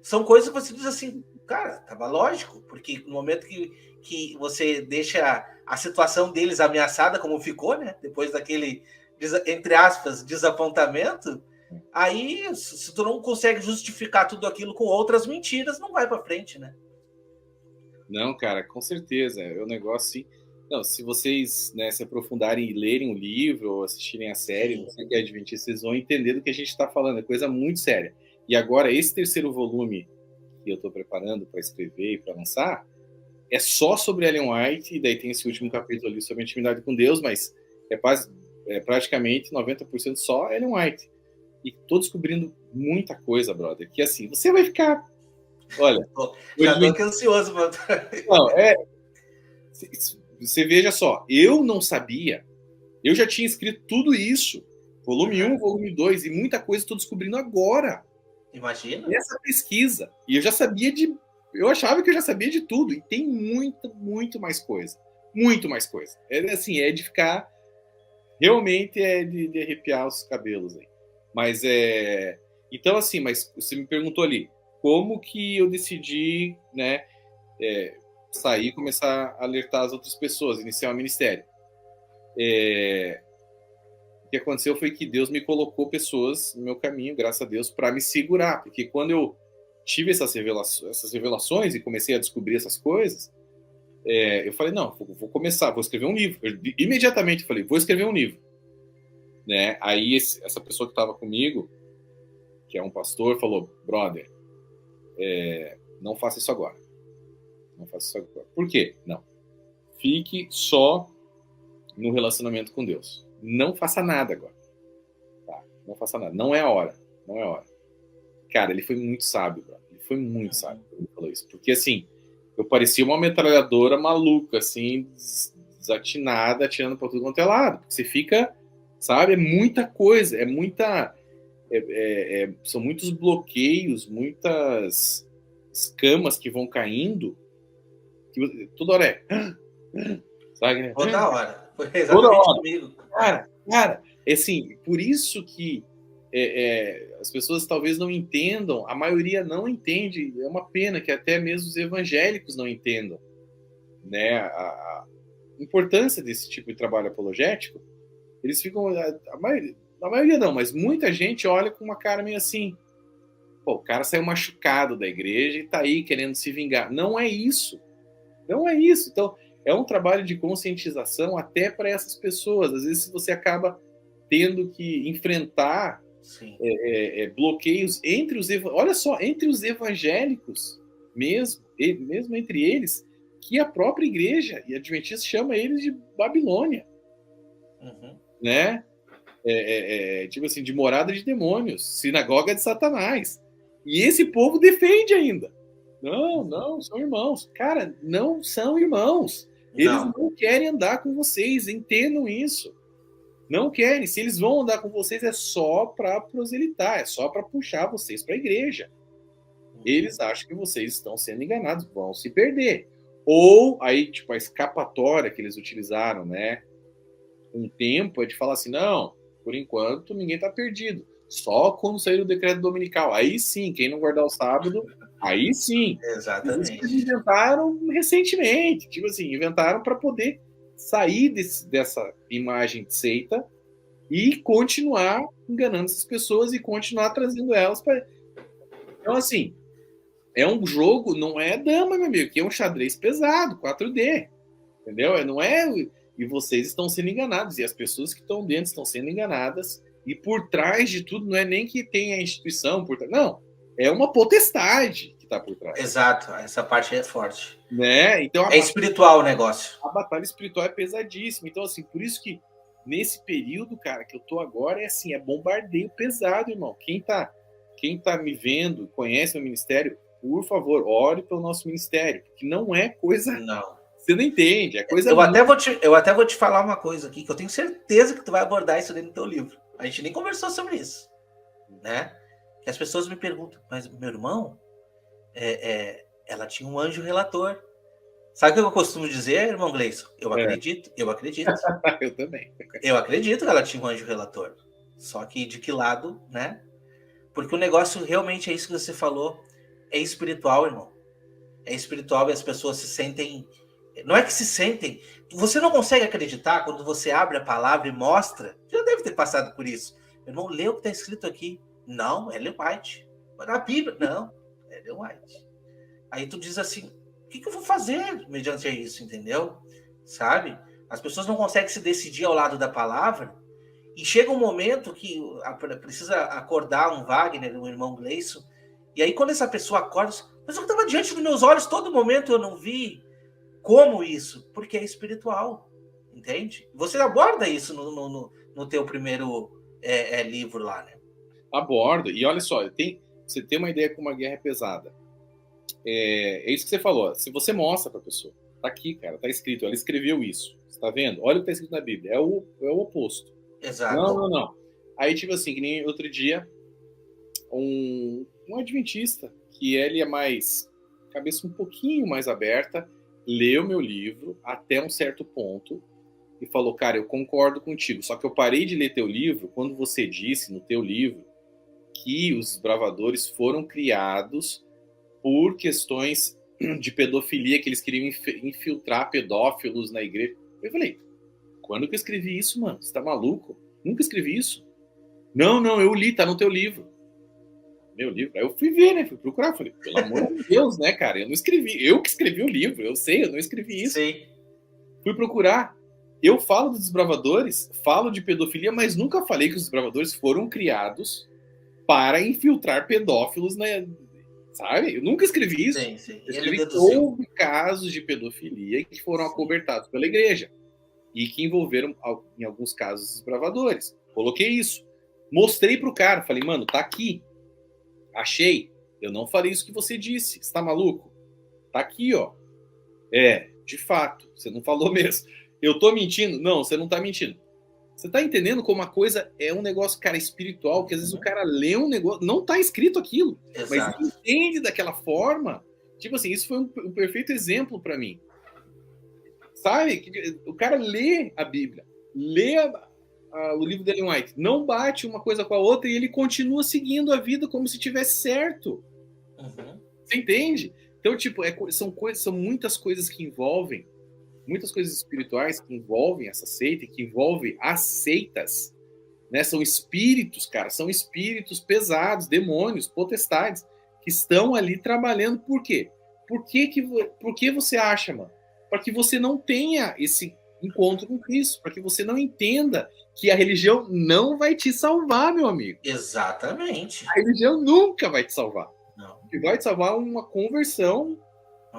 são coisas que você diz assim, cara, tava lógico, porque no momento que você deixa a situação deles ameaçada como ficou, né? Depois daquele, entre aspas, desapontamento, aí, se tu não consegue justificar tudo aquilo com outras mentiras, não vai para frente, né? Não, cara, com certeza. É um negócio assim... Não, se vocês, né, se aprofundarem e lerem o livro ou assistirem a série, você que é adventista, vocês vão entender do que a gente está falando. É coisa muito séria. E agora, esse terceiro volume que eu estou preparando para escrever e para lançar, é só sobre Ellen White, e daí tem esse último capítulo ali sobre a intimidade com Deus, mas é praticamente 90% só Ellen White. E tô descobrindo muita coisa, brother. Que assim, você vai ficar... Olha... Já tô aqui ansioso, mano. Não, você veja só, eu não sabia, eu já tinha escrito tudo isso, volume 1, volume 2, e muita coisa estou descobrindo agora. Imagina. Essa pesquisa. E eu já sabia eu achava que eu já sabia de tudo, e tem muito mais coisa. Muito mais coisa. É assim, é de ficar, realmente é de arrepiar os cabelos aí. Mas então assim, mas você me perguntou ali, como que eu decidi, né, sair e começar a alertar as outras pessoas, iniciar o ministério. O que aconteceu foi que Deus me colocou pessoas no meu caminho, graças a Deus, para me segurar, porque quando eu tive essas revelações e comecei a descobrir essas coisas, eu falei, não, vou começar, vou escrever um livro. Imediatamente falei, vou escrever um livro. Né? Aí essa pessoa que estava comigo, que é um pastor, falou, brother, não faça isso agora. Não faça isso agora. Por quê? Não. Fique só no relacionamento com Deus. Não faça nada agora. Tá? Não faça nada. Não é a hora. Não é a hora. Cara, ele foi muito sábio, brother. Ele foi muito sábio quando ele falou isso. Porque, assim, eu parecia uma metralhadora maluca, assim, desatinada, atirando para tudo quanto é lado. Porque você fica, sabe, é muita coisa, é muita... são muitos bloqueios, muitas escamas que vão caindo, que toda hora sabe, né? Toda hora. Foi exatamente comigo. Cara, assim, por isso que as pessoas talvez não entendam, a maioria não entende, é uma pena que até mesmo os evangélicos não entendam, né, a importância desse tipo de trabalho apologético. Eles ficam, a maioria não, mas muita gente olha com uma cara meio assim, pô, o cara saiu machucado da igreja e tá aí querendo se vingar. Não é isso. Não é isso. Então, é um trabalho de conscientização até para essas pessoas. Às vezes você acaba tendo que enfrentar bloqueios entre olha só, entre os evangélicos mesmo entre eles, que a própria igreja e adventista chama eles de Babilônia, né? Tipo assim, de morada de demônios, sinagoga de Satanás. E esse povo defende ainda. Não, são irmãos. Cara, não são irmãos. Eles não querem andar com vocês, entendam isso. Não querem. Se eles vão andar com vocês, é só para proselitar, é só para puxar vocês para a igreja. Eles acham que vocês estão sendo enganados, vão se perder. Ou aí, tipo, a escapatória que eles utilizaram, né? Um tempo é de falar assim, não, por enquanto ninguém está perdido. Só quando sair o decreto dominical. Aí sim, quem não guardar o sábado, aí sim. Exatamente. Eles inventaram recentemente, tipo assim, inventaram para poder sair dessa imagem de seita e continuar enganando essas pessoas e continuar trazendo elas para. Então, assim, é um jogo, não é dama, meu amigo, que é um xadrez pesado, 4D. Entendeu? Não é. E vocês estão sendo enganados, e as pessoas que estão dentro estão sendo enganadas, e por trás de tudo não é nem que tem a instituição por trás, não, é uma potestade que está por trás. Exato, essa parte é forte. Né? Então, espiritual o negócio. A batalha espiritual é pesadíssima. Então, assim, por isso que nesse período, cara, que eu tô agora, é bombardeio pesado, irmão. Quem tá me vendo, conhece o ministério, por favor, ore pelo nosso ministério, porque não é coisa... Não. Você não entende, é coisa... Eu até vou te falar uma coisa aqui, que eu tenho certeza que tu vai abordar isso dentro do teu livro. A gente nem conversou sobre isso, né? Que as pessoas me perguntam, mas meu irmão, ela tinha um anjo relator. Sabe o que eu costumo dizer, irmão Gleison? Eu acredito. Eu também. Eu acredito que ela tinha um anjo relator. Só que de que lado, né? Porque o negócio realmente é isso que você falou. É espiritual, irmão. É espiritual e as pessoas se sentem... Não é que se sentem... Você não consegue acreditar quando você abre a palavra e mostra. Já deve ter passado por isso. Meu irmão, lê o que está escrito aqui. Não, Ellen White. Na Bíblia, não. Ellen White. Aí tu diz assim, o que eu vou fazer mediante isso, entendeu? Sabe? As pessoas não conseguem se decidir ao lado da palavra e chega um momento que precisa acordar um Wagner, um irmão Gleison, e aí quando essa pessoa acorda, mas eu estava diante dos meus olhos todo momento, eu não vi como isso, porque é espiritual, entende? Você aborda isso no teu primeiro livro lá, né? Abordo, e olha só, você tem uma ideia como uma guerra é pesada. É isso que você falou, se você mostra para a pessoa. Tá aqui, cara, tá escrito. Ela escreveu isso. Você tá vendo? Olha o que tá escrito na Bíblia. É o oposto. Exato. Não. Aí, tipo assim, que nem outro dia, um adventista, que ele é mais, cabeça um pouquinho mais aberta, leu meu livro até um certo ponto e falou, cara, eu concordo contigo, só que eu parei de ler teu livro quando você disse no teu livro que os desbravadores foram criados por questões de pedofilia, que eles queriam infiltrar pedófilos na igreja. Eu falei, quando que eu escrevi isso, mano? Você tá maluco? Nunca escrevi isso. Não, eu li, tá no teu livro. Meu livro? Aí eu fui ver, né? Fui procurar. Falei, pelo amor de Deus, né, cara? Eu não escrevi. Eu que escrevi o livro. Eu sei, eu não escrevi isso. Sim. Fui procurar. Eu falo dos desbravadores, falo de pedofilia, mas nunca falei que os desbravadores foram criados para infiltrar pedófilos, né? Sabe? Eu nunca escrevi isso. Sim. Eu escrevi que houve casos de pedofilia que foram acobertados pela igreja e que envolveram, em alguns casos, desbravadores. Coloquei isso. Mostrei pro cara. Falei, mano, tá aqui. Achei. Eu não falei isso que você disse. Você tá maluco? Tá aqui, ó. De fato. Você não falou mesmo. Eu tô mentindo? Não, você não tá mentindo. Você tá entendendo como a coisa é um negócio, cara, espiritual, que às vezes o cara lê um negócio, não tá escrito aquilo, Exato. mas ele entende daquela forma. Tipo assim, isso foi um perfeito exemplo para mim. Sabe? O cara lê a Bíblia, lê o livro de Ellen White, não bate uma coisa com a outra e ele continua seguindo a vida como se tivesse certo. Uhum. Você entende? Então, tipo, são muitas coisas que envolvem, muitas coisas espirituais que envolvem essa seita, que envolvem as seitas, né? São espíritos, cara, são espíritos pesados, demônios, potestades, que estão ali trabalhando. Por quê? Por que você acha, mano? Para que você não tenha esse encontro com Cristo, para que você não entenda que a religião não vai te salvar, meu amigo. Exatamente. A religião nunca vai te salvar. Não. O que vai te salvar é uma conversão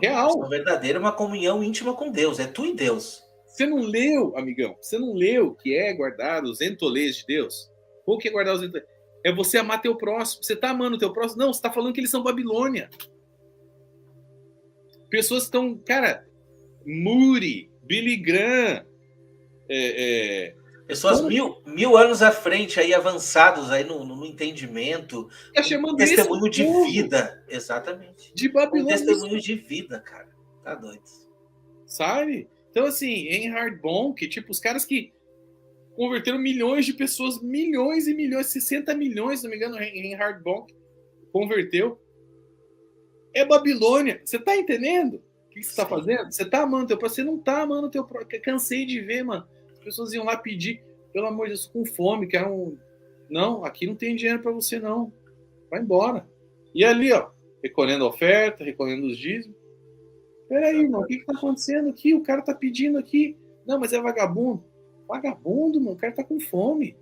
real. Uma verdadeira, uma comunhão íntima com Deus. É tu e Deus. Você não leu, amigão? Você não leu que é guardar os entolês de Deus? O que é guardar os entolês? É você amar teu próximo. Você está amando teu próximo? Não, você está falando que eles são Babilônia. Pessoas estão, cara, Moody, Billy Graham, pessoas mil anos à frente, aí avançados aí no entendimento, tá chamando testemunho de vida, exatamente. De Babilônia. Testemunho de vida, cara. Tá doido. Sabe? Então, assim, Reinhard Bonk, tipo, os caras que converteram milhões de pessoas, milhões e milhões, 60 milhões, se não me engano, Reinhard Bonk converteu. É Babilônia. Você tá entendendo o que você tá fazendo? Você tá amando teu próximo? Você não tá amando teu próximo. Cansei de ver, mano. As pessoas iam lá pedir, pelo amor de Deus, com fome, que era um... Não, aqui não tem dinheiro para você, não. Vai embora. E ali, ó, recolhendo a oferta, recolhendo os dízimos. Peraí, irmão, o que tá acontecendo aqui? O cara tá pedindo aqui. Não, mas é vagabundo. Vagabundo, mano, o cara tá com fome.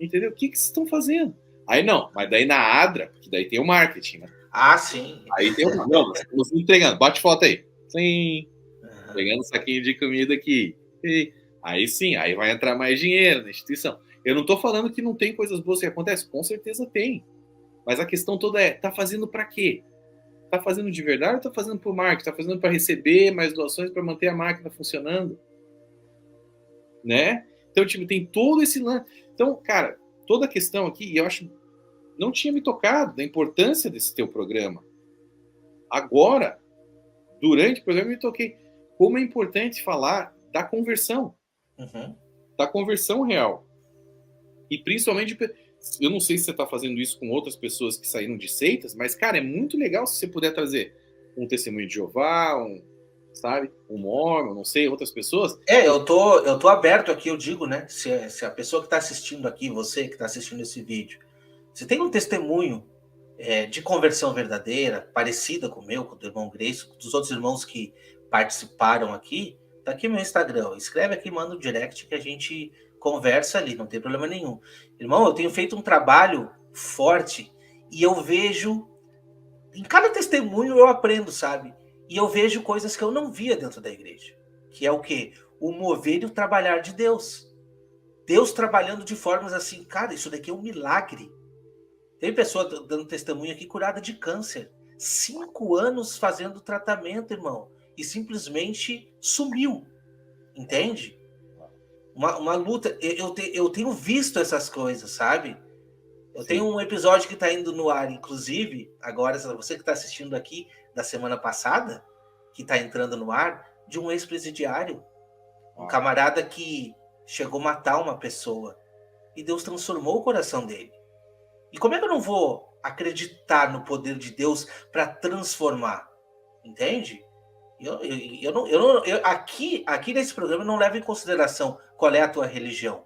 Entendeu? O que vocês estão fazendo? Aí não, mas daí na Adra, que daí tem o marketing, né? Ah, sim. Aí tem o... Não, estamos entregando. Bate foto aí. Sim. Pegando um saquinho de comida aqui. Aí sim, aí vai entrar mais dinheiro na instituição. Eu não tô falando que não tem coisas boas que acontecem. Com certeza tem. Mas a questão toda é, tá fazendo para quê? Tá fazendo de verdade ou tá fazendo por marketing? Tá fazendo para receber mais doações para manter a máquina funcionando? Né? Então, tipo, tem todo esse lance. Então, cara, toda a questão aqui, eu acho, não tinha me tocado da importância desse teu programa. Agora, durante o programa, eu me toquei como é importante falar da conversão. Uhum. Da conversão real. E principalmente, eu não sei se você está fazendo isso com outras pessoas que saíram de seitas, mas, cara, é muito legal se você puder trazer um testemunho de Jeová, sabe, um Mormon, não sei, outras pessoas. Eu tô aberto aqui, eu digo, né? Se a pessoa que está assistindo aqui, você que está assistindo esse vídeo, se tem um testemunho de conversão verdadeira, parecida com o meu, com o do irmão Grace, com dos outros irmãos que participaram aqui, tá aqui meu Instagram. Escreve aqui, manda um direct que a gente conversa ali, não tem problema nenhum. Irmão, eu tenho feito um trabalho forte e eu vejo, em cada testemunho eu aprendo, sabe? E eu vejo coisas que eu não via dentro da igreja. Que é o quê? O mover e o trabalhar de Deus. Deus trabalhando de formas assim, cara, isso daqui é um milagre. Tem pessoa dando testemunho aqui curada de câncer. 5 anos fazendo tratamento, irmão. e simplesmente sumiu, entende? Uma luta, eu tenho visto essas coisas, sabe? Eu tenho um episódio que está indo no ar, inclusive, agora, você que está assistindo aqui, da semana passada, que está entrando no ar, de um ex-presidiário, um camarada que chegou a matar uma pessoa, e Deus transformou o coração dele. E como é que eu não vou acreditar no poder de Deus para transformar? Entende? Aqui nesse programa eu não levo em consideração qual é a tua religião.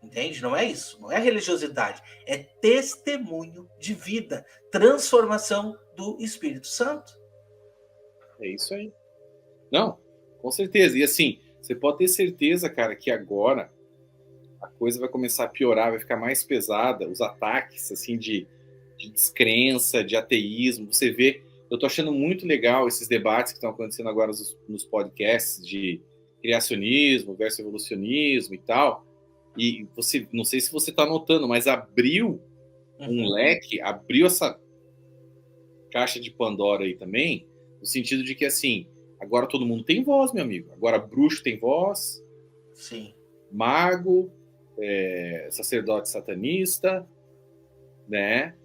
Entende? Não é isso. Não é religiosidade. É testemunho de vida. Transformação do Espírito Santo. É isso aí. Não, com certeza. E assim, você pode ter certeza, cara, que agora a coisa vai começar a piorar, vai ficar mais pesada. Os ataques, assim, de descrença, de ateísmo. Você vê... Eu tô achando muito legal esses debates que estão acontecendo agora nos podcasts de criacionismo versus evolucionismo e tal. E você, não sei se você está notando, mas abriu um leque, abriu essa caixa de Pandora aí também, no sentido de que, assim, agora todo mundo tem voz, meu amigo. Agora bruxo tem voz, sim, mago, sacerdote satanista, né?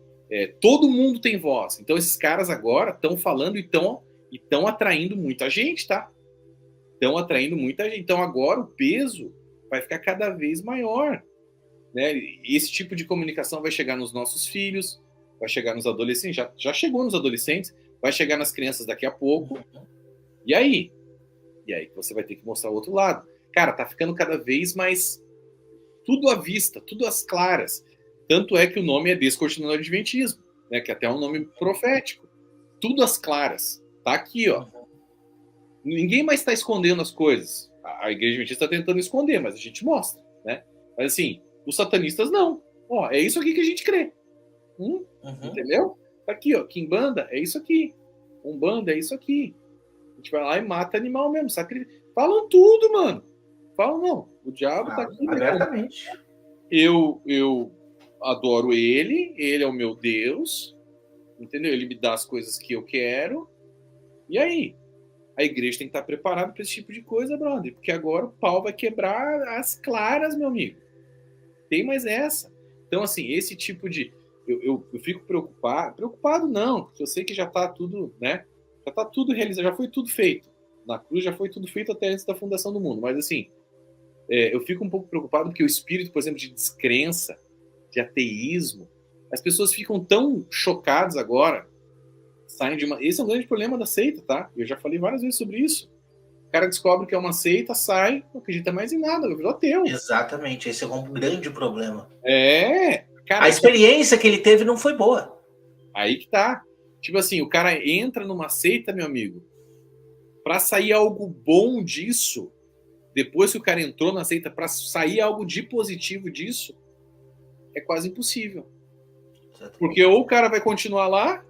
Todo mundo tem voz. Então esses caras agora estão falando e estão atraindo muita gente, tá? Estão atraindo muita gente. Então agora o peso vai ficar cada vez maior, né? Esse tipo de comunicação vai chegar nos nossos filhos, vai chegar nos adolescentes, já chegou nos adolescentes, vai chegar nas crianças daqui a pouco. E aí? E aí você vai ter que mostrar o outro lado. Cara, tá ficando cada vez mais tudo à vista, tudo às claras. Tanto é que o nome é Descortinando o Adventismo, né? Que até é um nome profético. Tudo às claras. Tá aqui, ó. Ninguém mais está escondendo as coisas. A Igreja Adventista está tentando esconder, mas a gente mostra, né? Mas assim, os satanistas não. Ó, é isso aqui que a gente crê. Entendeu? Tá aqui, ó. Quimbanda é isso aqui. Umbanda é isso aqui. A gente vai lá e mata animal mesmo. Sacrifica. Falam tudo, mano. Falam, não. O diabo tá aqui. Abertamente. Eu adoro ele é o meu Deus, entendeu? Ele me dá as coisas que eu quero. E aí? A igreja tem que estar preparada para esse tipo de coisa, brother, porque agora o pau vai quebrar as claras, meu amigo. Tem mais essa. Então, assim, esse tipo de... Eu fico preocupado. Preocupado não, porque eu sei que já está tudo, né? Já está tudo realizado, já foi tudo feito. Na cruz já foi tudo feito até antes da fundação do mundo. Mas, assim, eu fico um pouco preocupado porque o espírito, por exemplo, de descrença, de ateísmo, as pessoas ficam tão chocadas agora, saem de uma... Esse é um grande problema da seita, tá? Eu já falei várias vezes sobre isso. O cara descobre que é uma seita, sai, não acredita mais em nada, virou ateu. Exatamente, esse é um grande problema. Cara, a experiência que ele teve não foi boa. Aí que tá. Tipo assim, o cara entra numa seita, meu amigo, pra sair algo bom disso, depois que o cara entrou na seita, pra sair algo de positivo disso, é quase impossível. Exatamente. Porque ou o cara vai continuar lá,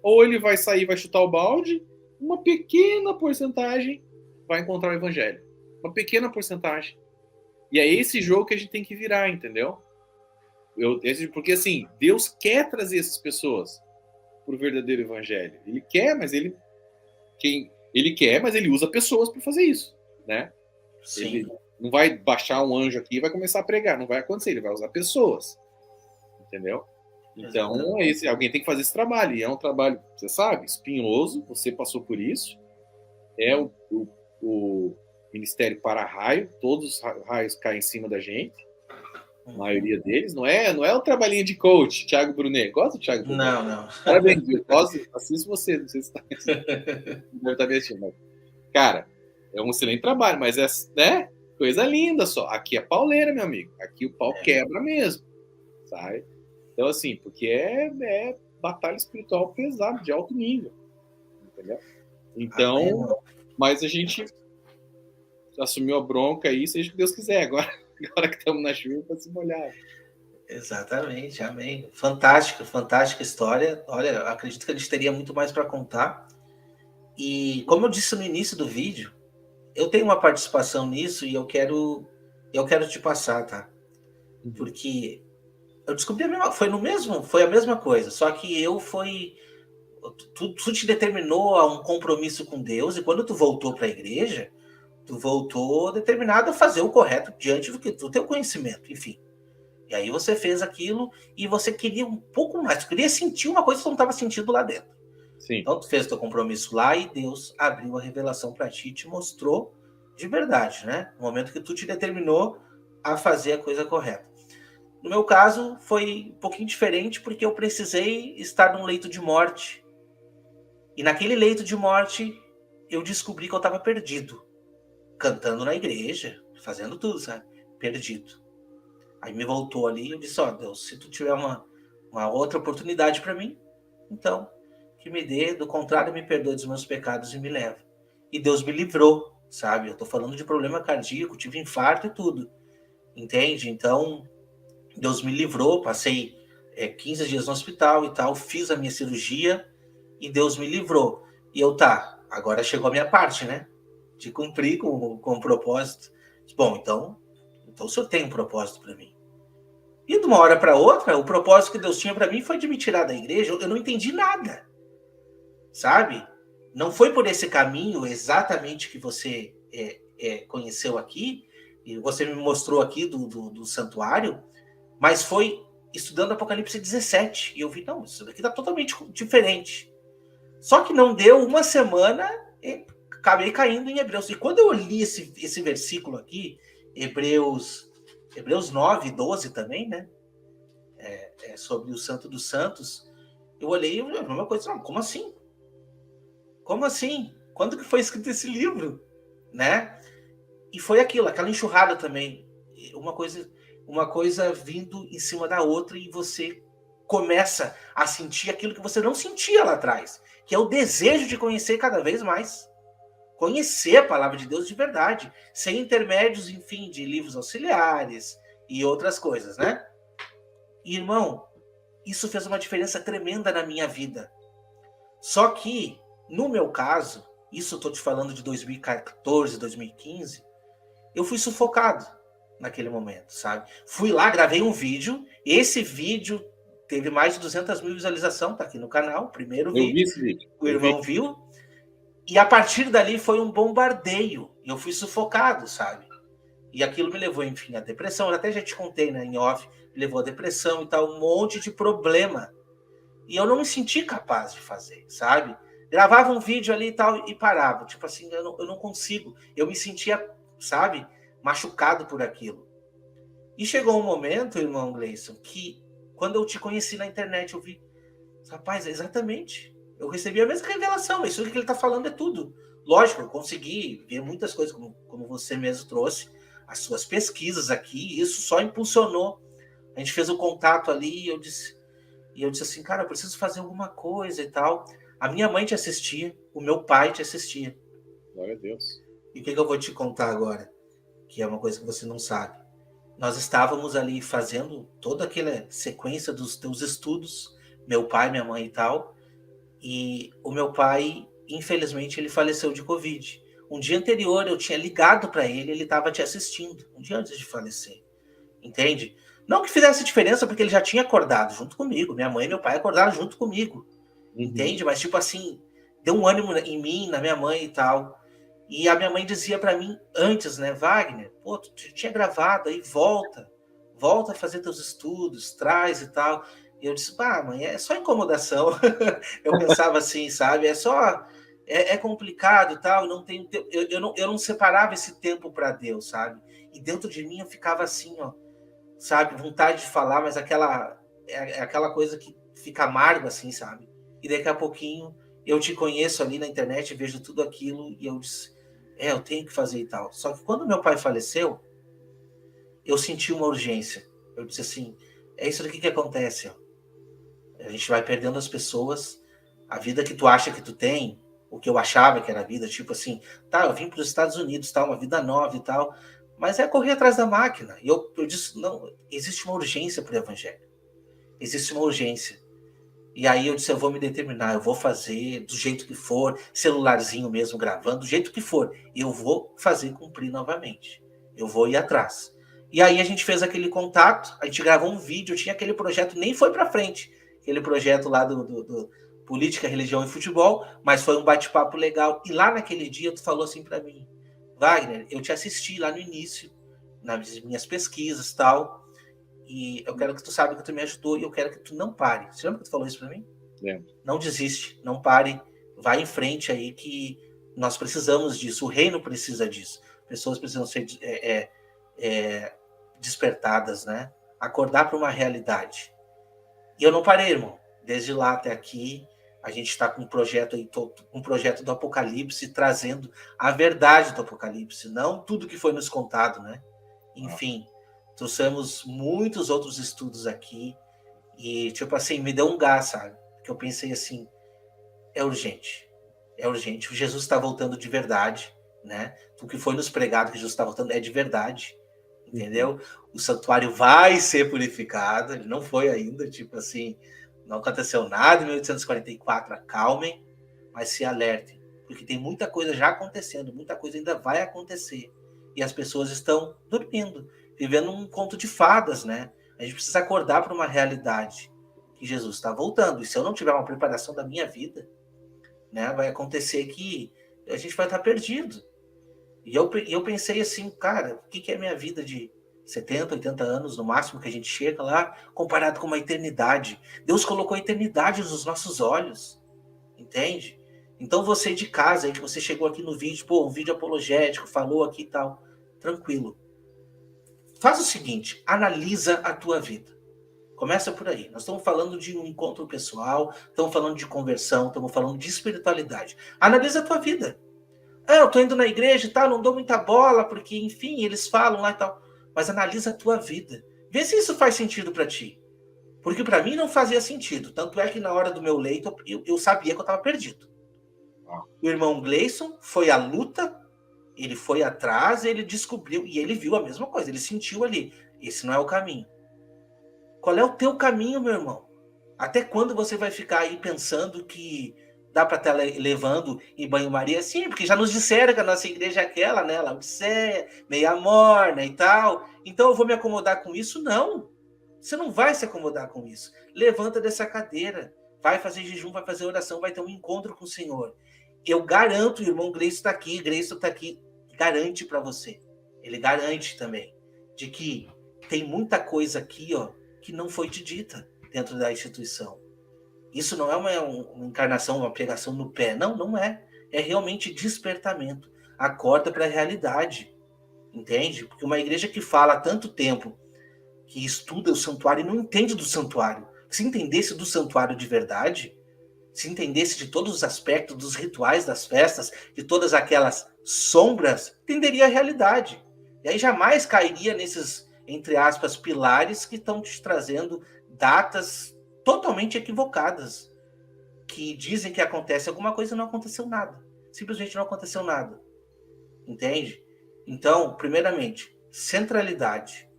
ou ele vai sair, vai chutar o balde, uma pequena porcentagem vai encontrar o evangelho. Uma pequena porcentagem. E é esse jogo que a gente tem que virar, entendeu? Porque assim, Deus quer trazer essas pessoas para o verdadeiro evangelho. Ele quer, mas ele quer, mas ele usa pessoas para fazer isso, né? Sim. Ele não vai baixar um anjo aqui e vai começar a pregar, não vai acontecer, ele vai usar pessoas, entendeu? Então, alguém tem que fazer esse trabalho, e é um trabalho, você sabe, espinhoso, você passou por isso, é o Ministério Para-Raio, todos os raios caem em cima da gente, a maioria deles, não é o trabalhinho de coach, Thiago Brunet, gosta do Thiago Brunet? Não. Parabéns, eu assisto você, não sei se está deve estar me assistindo, mas, cara, é um excelente trabalho, mas é, né, coisa linda só, aqui é pauleira, meu amigo, aqui o pau quebra mesmo, sabe? Então, assim, porque é batalha espiritual pesada, de alto nível. Entendeu? Então, mas a gente assumiu a bronca aí, seja o que Deus quiser. Agora que estamos na chuva, para se molhar. Exatamente, amém. Fantástica história. Olha, acredito que a gente teria muito mais para contar. E, como eu disse no início do vídeo, eu tenho uma participação nisso e eu quero te passar, tá? Porque... eu descobri foi a mesma coisa, só que foi tu te determinou a um compromisso com Deus, e quando tu voltou para a igreja, tu voltou determinado a fazer o correto diante do teu conhecimento, enfim. E aí você fez aquilo e você queria um pouco mais, tu queria sentir uma coisa que tu não estava sentindo lá dentro. Sim. Então tu fez teu compromisso lá e Deus abriu a revelação para ti e te mostrou de verdade, né? No momento que tu te determinou a fazer a coisa correta. No meu caso, foi um pouquinho diferente, porque eu precisei estar num leito de morte. E naquele leito de morte, eu descobri que eu estava perdido. Cantando na igreja, fazendo tudo, sabe? Perdido. Aí me voltou ali e eu disse, ó, Deus, se tu tiver uma outra oportunidade para mim, então, que me dê, do contrário, me perdoe dos meus pecados e me leva. E Deus me livrou, sabe? Eu tô falando de problema cardíaco, tive infarto e tudo. Entende? Então, Deus me livrou, passei 15 dias no hospital e tal, fiz a minha cirurgia e Deus me livrou. E eu, agora chegou a minha parte, né? De cumprir com o propósito. Bom, então o Senhor tem um propósito para mim. E de uma hora para outra, o propósito que Deus tinha para mim foi de me tirar da igreja. Eu não entendi nada, sabe? Não foi por esse caminho exatamente que você conheceu aqui, e você me mostrou aqui do santuário, mas foi estudando Apocalipse 17. E eu vi, não, isso daqui está totalmente diferente. Só que não deu uma semana, acabei caindo em Hebreus. E quando eu li esse versículo aqui, Hebreus 9, 12 também, né? Sobre o Santo dos Santos, eu olhei e falei, uma coisa, não, como assim? Como assim? Quando que foi escrito esse livro? Né? E foi aquela enxurrada também. Uma coisa vindo em cima da outra e você começa a sentir aquilo que você não sentia lá atrás, que é o desejo de conhecer cada vez mais. Conhecer a palavra de Deus de verdade, sem intermédios, enfim, de livros auxiliares e outras coisas, né? E, irmão, isso fez uma diferença tremenda na minha vida. Só que, no meu caso, isso eu estou te falando de 2014, 2015, eu fui sufocado naquele momento, sabe? Fui lá, gravei um vídeo, esse vídeo teve mais de 200 mil visualizações, tá aqui no canal, o primeiro vídeo. Eu vi esse vídeo. O irmão viu. E a partir dali foi um bombardeio. E eu fui sufocado, sabe? E aquilo me levou, enfim, à depressão. Eu até já te contei, né, em off, me levou à depressão e tal, um monte de problema. E eu não me senti capaz de fazer, sabe? Gravava um vídeo ali e tal e parava. Tipo assim, eu não consigo. Eu me sentia, sabe, machucado por aquilo. E chegou um momento, irmão Gleison, que quando eu te conheci na internet, eu vi, rapaz, exatamente. Eu recebi a mesma revelação. Isso que ele está falando é tudo. Lógico, eu consegui ver muitas coisas, como você mesmo trouxe, as suas pesquisas aqui, e isso só impulsionou. A gente fez o contato ali e eu disse assim, cara, eu preciso fazer alguma coisa e tal. A minha mãe te assistia, o meu pai te assistia. Glória a Deus. E o que eu vou te contar agora? Que é uma coisa que você não sabe. Nós estávamos ali fazendo toda aquela sequência dos teus estudos, meu pai, minha mãe e tal, e o meu pai, infelizmente, ele faleceu de Covid. Um dia anterior eu tinha ligado para ele, ele estava te assistindo, um dia antes de falecer, entende? Não que fizesse diferença, porque ele já tinha acordado junto comigo, minha mãe e meu pai acordaram junto comigo, entende? Mas tipo assim, deu um ânimo em mim, na minha mãe e tal. E a minha mãe dizia para mim antes, né, Wagner, pô, tu tinha gravado aí, volta a fazer teus estudos, traz e tal. E eu disse, mãe, é só incomodação. Eu pensava assim, sabe, é complicado e tal, não tenho, eu não separava esse tempo para Deus, sabe? E dentro de mim eu ficava assim, ó, sabe, vontade de falar, mas aquela coisa que fica amargo assim, sabe? E daqui a pouquinho eu te conheço ali na internet, vejo tudo aquilo e eu disse, eu tenho que fazer e tal. Só que quando meu pai faleceu, eu senti uma urgência. Eu disse assim, é isso daqui que acontece, ó. A gente vai perdendo as pessoas, a vida que tu acha que tu tem, o que eu achava que era a vida, tipo assim, eu vim para os Estados Unidos, uma vida nova e tal, mas é correr atrás da máquina. E eu disse, não, existe uma urgência para o evangelho. Existe uma urgência. E aí eu disse, eu vou me determinar, eu vou fazer do jeito que for, celularzinho mesmo gravando, do jeito que for, eu vou fazer cumprir novamente. Eu vou ir atrás. E aí a gente fez aquele contato, a gente gravou um vídeo, tinha aquele projeto, nem foi para frente, aquele projeto lá política, religião e futebol, mas foi um bate-papo legal. E lá naquele dia tu falou assim para mim, Wagner, eu te assisti lá no início, nas minhas pesquisas e tal, e eu quero que tu saiba que tu me ajudou e eu quero que tu não pare. Você lembra que tu falou isso para mim? Não desiste, não pare, vai em frente aí que nós precisamos disso, o reino precisa disso. Pessoas precisam ser despertadas, né? Acordar para uma realidade. E eu não parei, irmão. Desde lá até aqui, a gente está com um projeto aí, um projeto do Apocalipse, trazendo a verdade do Apocalipse, não tudo que foi nos contado, né? Enfim, trouxemos muitos outros estudos aqui e, tipo assim, me deu um gás, sabe? Porque eu pensei assim, é urgente. É urgente. O Jesus está voltando de verdade, né? O que foi nos pregado que Jesus está voltando é de verdade, entendeu? O santuário vai ser purificado, ele não foi ainda, tipo assim, não aconteceu nada em 1844, acalmem, mas se alertem, porque tem muita coisa já acontecendo, muita coisa ainda vai acontecer, e as pessoas estão dormindo, vivendo um conto de fadas, né? A gente precisa acordar para uma realidade, que Jesus está voltando, e se eu não tiver uma preparação da minha vida, né, vai acontecer que a gente vai estar perdido. E eu pensei assim, cara, o que é minha vida de 70, 80 anos, no máximo que a gente chega lá, comparado com uma eternidade? Deus colocou a eternidade nos nossos olhos, entende? Então você de casa, aí que você chegou aqui no vídeo, pô, um vídeo apologético, falou aqui e tal, tranquilo. Faz o seguinte, analisa a tua vida. Começa por aí. Nós estamos falando de um encontro pessoal, estamos falando de conversão, estamos falando de espiritualidade. Analisa a tua vida. Eu tô indo na igreja e tal, não dou muita bola, porque, enfim, eles falam lá e tal. Mas analisa a tua vida. Vê se isso faz sentido para ti. Porque para mim não fazia sentido. Tanto é que na hora do meu leito, eu sabia que eu estava perdido. O irmão Gleison foi à luta, ele foi atrás, ele descobriu, e ele viu a mesma coisa, ele sentiu ali. Esse não é o caminho. Qual é o teu caminho, meu irmão? Até quando você vai ficar aí pensando que dá para estar levando em banho-maria? Sim, porque já nos disseram que a nossa igreja é aquela, né? Laodiceia, meia morna e tal. Então eu vou me acomodar com isso? Não. Você não vai se acomodar com isso. Levanta dessa cadeira. Vai fazer jejum, vai fazer oração, vai ter um encontro com o Senhor. Eu garanto, o irmão Gleison está aqui, Gleison está aqui, garante para você. Ele garante também de que tem muita coisa aqui, ó, que não foi te dita dentro da instituição. Isso não é uma encarnação, uma pregação no pé. Não, não é. É realmente despertamento. Acorda para a realidade. Entende? Porque uma igreja que fala há tanto tempo, que estuda o santuário e não entende do santuário. Se entendesse do santuário de verdade, se entendesse de todos os aspectos, dos rituais das festas, de todas aquelas sombras, entenderia a realidade. E aí jamais cairia nesses, entre aspas, pilares que estão te trazendo datas totalmente equivocadas, que dizem que acontece alguma coisa e não aconteceu nada. Simplesmente não aconteceu nada. Entende? Então, primeiramente, centralidade,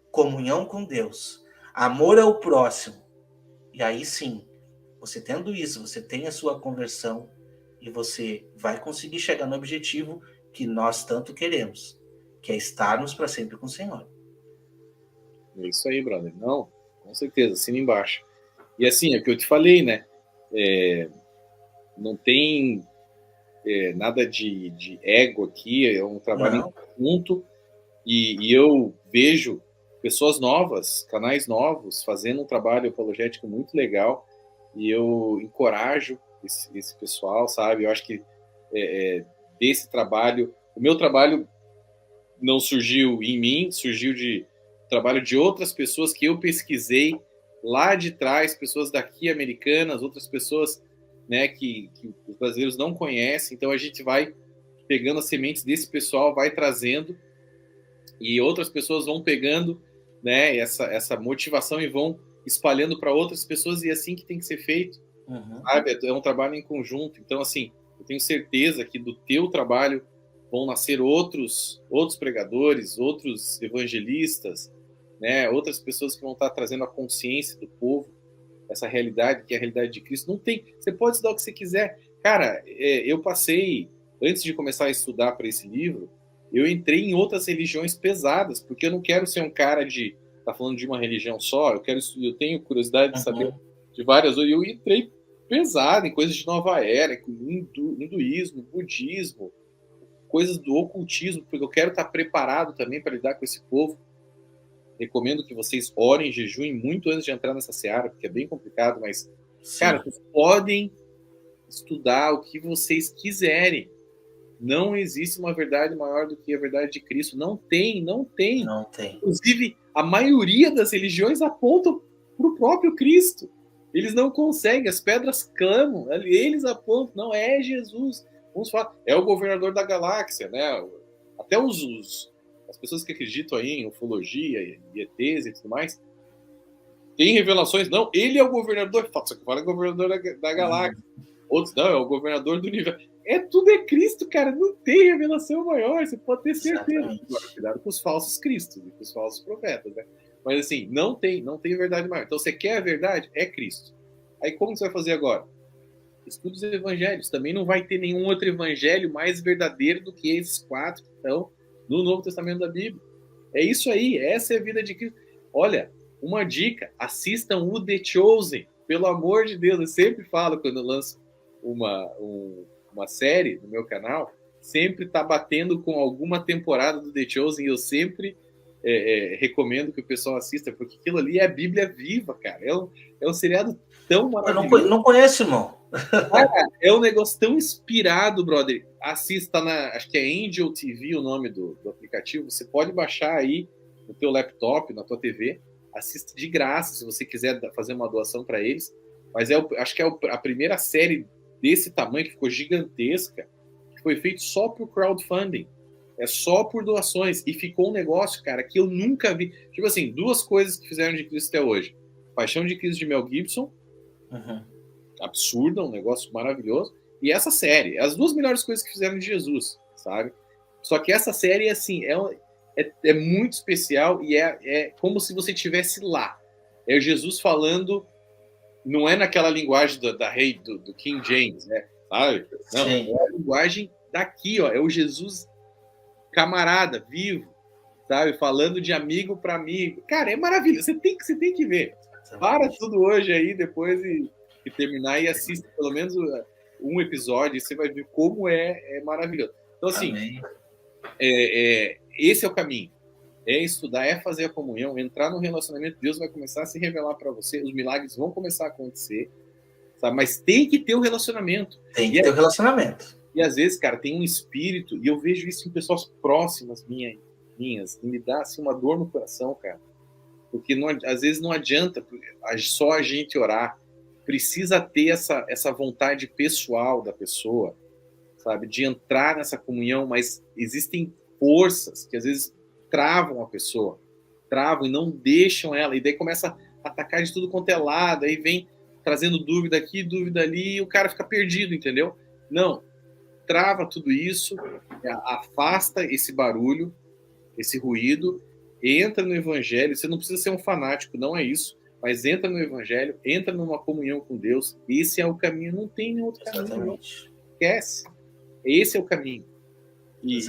comunhão com Deus, amor ao próximo. E aí sim, você tendo isso, você tem a sua conversão e você vai conseguir chegar no objetivo que nós tanto queremos, que é estarmos para sempre com o Senhor. É isso aí, brother. Não, com certeza, assina embaixo. E assim, é o que eu te falei, né? Não tem nada de ego aqui, é um trabalho em conjunto e eu vejo pessoas novas, canais novos, fazendo um trabalho apologético muito legal e eu encorajo esse pessoal, sabe? Eu acho que desse trabalho, o meu trabalho não surgiu em mim, surgiu de trabalho de outras pessoas que eu pesquisei lá de trás, pessoas daqui americanas, outras pessoas, né, que os brasileiros não conhecem. Então a gente vai pegando as sementes desse pessoal, vai trazendo e outras pessoas vão pegando, né, essa motivação e vão espalhando para outras pessoas, e é assim que tem que ser feito. Sabe? É um trabalho em conjunto. Então, assim, eu tenho certeza que do teu trabalho vão nascer outros pregadores, outros evangelistas, né, outras pessoas que vão estar trazendo a consciência do povo, essa realidade que é a realidade de Cristo. Não tem, você pode estudar o que você quiser. Cara, eu passei, antes de começar a estudar para esse livro, eu entrei em outras religiões pesadas, porque eu não quero ser um cara de tá falando de uma religião só, eu tenho curiosidade de saber de várias, e eu entrei pesado em coisas de nova era, hinduísmo, budismo, coisas do ocultismo, porque eu quero estar preparado também para lidar com esse povo. Recomendo que vocês orem, jejuem muito antes de entrar nessa seara, porque é bem complicado, mas, sim, cara, vocês podem estudar o que vocês quiserem. Não existe uma verdade maior do que a verdade de Cristo. Não tem. Não tem. Inclusive, a maioria das religiões apontam para o próprio Cristo. Eles não conseguem, as pedras clamam, eles apontam, não é Jesus. Vamos falar, é o governador da galáxia, né? Até as pessoas que acreditam aí em ufologia e ETs e tudo mais, tem revelações, não, ele é o governador, só que fala governador da galáxia. Outros, não, é o governador do universo. Tudo é Cristo, cara, não tem revelação maior, você pode ter certeza. Agora, cuidado com os falsos cristos e com os falsos profetas, né? Mas assim, não tem verdade maior. Então, você quer a verdade? É Cristo. Aí, como você vai fazer agora? Estude os evangelhos. Também não vai ter nenhum outro evangelho mais verdadeiro do que esses 4 que estão no Novo Testamento da Bíblia. É isso aí, essa é a vida de Cristo. Olha, uma dica, assistam o The Chosen, pelo amor de Deus, eu sempre falo quando eu lanço uma série no meu canal, sempre está batendo com alguma temporada do The Chosen, e eu sempre recomendo que o pessoal assista, porque aquilo ali é a Bíblia viva, cara. É um seriado tão maravilhoso. Eu não conheço, irmão. Cara, é um negócio tão inspirado, brother. Assista acho que é Angel TV o nome do aplicativo. Você pode baixar aí no teu laptop, na tua TV. Assista de graça, se você quiser fazer uma doação para eles. Mas acho que é a primeira série desse tamanho, que ficou gigantesca, que foi feito só por crowdfunding. É só por doações. E ficou um negócio, cara, que eu nunca vi. Tipo assim, 2 coisas que fizeram de Cristo até hoje. Paixão de Cristo de Mel Gibson. Absurda, um negócio maravilhoso. E essa série. As 2 melhores coisas que fizeram de Jesus, sabe? Só que essa série, assim, é muito especial e é como se você estivesse lá. É o Jesus falando, não é naquela linguagem do King James, né? Sabe? Não, sim, é a linguagem daqui, ó. É o Jesus camarada, vivo, sabe? Falando de amigo para amigo. Cara, é maravilhoso. Você tem que ver. Para tudo hoje aí, depois e terminar e assista pelo menos um episódio, e você vai ver como é maravilhoso. Então, assim, esse é o caminho. É estudar, é fazer a comunhão, entrar no relacionamento, Deus vai começar a se revelar para você, os milagres vão começar a acontecer, sabe? Mas tem que ter o relacionamento. Tem que ter o relacionamento. E às vezes, cara, tem um espírito, e eu vejo isso em pessoas próximas minhas, e me dá assim, uma dor no coração, cara. Porque às vezes não adianta só a gente orar. Precisa ter essa vontade pessoal da pessoa, sabe? De entrar nessa comunhão, mas existem forças que às vezes travam a pessoa, travam e não deixam ela, e daí começa a atacar de tudo quanto é lado, aí vem trazendo dúvida aqui, dúvida ali, e o cara fica perdido, entendeu? Não, trava tudo isso, afasta esse barulho, esse ruído, entra no evangelho. Você não precisa ser um fanático, não é isso, mas entra no evangelho, entra numa comunhão com Deus. Esse é o caminho, não tem outro caminho. Esquece. Esse é o caminho. E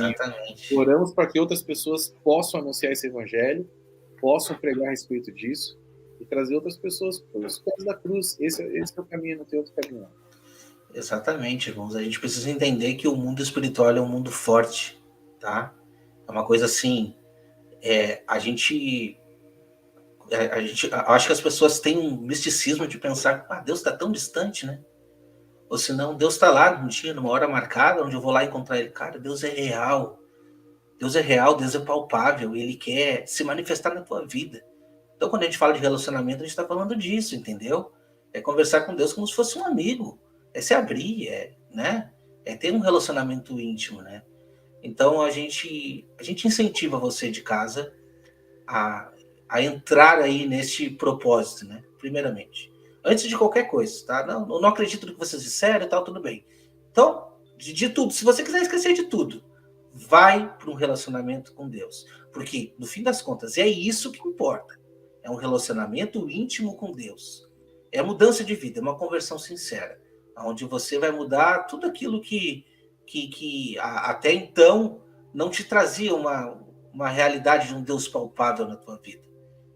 oramos para que outras pessoas possam anunciar esse evangelho, possam pregar a respeito disso e trazer outras pessoas pelos pés da cruz. Esse é o caminho, não tem outro caminho. Exatamente, irmãos. A gente precisa entender que o mundo espiritual é um mundo forte, tá? É uma coisa assim, acho que as pessoas têm um misticismo de pensar que Deus está tão distante, né? Ou senão, Deus está lá num dia, numa hora marcada, onde eu vou lá encontrar ele. Cara, Deus é real. Deus é real, Deus é palpável. Ele quer se manifestar na tua vida. Então, quando a gente fala de relacionamento, a gente está falando disso, entendeu? É conversar com Deus como se fosse um amigo. É se abrir, né? É ter um relacionamento íntimo, né? Então, a gente incentiva você de casa a entrar aí neste propósito, né? Primeiramente. Antes de qualquer coisa, tá? Não acredito no que vocês disseram e tal, tudo bem. Então, de tudo, se você quiser esquecer de tudo, vai para um relacionamento com Deus. Porque, no fim das contas, é isso que importa. É um relacionamento íntimo com Deus. É a mudança de vida, é uma conversão sincera, onde você vai mudar tudo aquilo que até então não te trazia uma realidade de um Deus palpável na tua vida.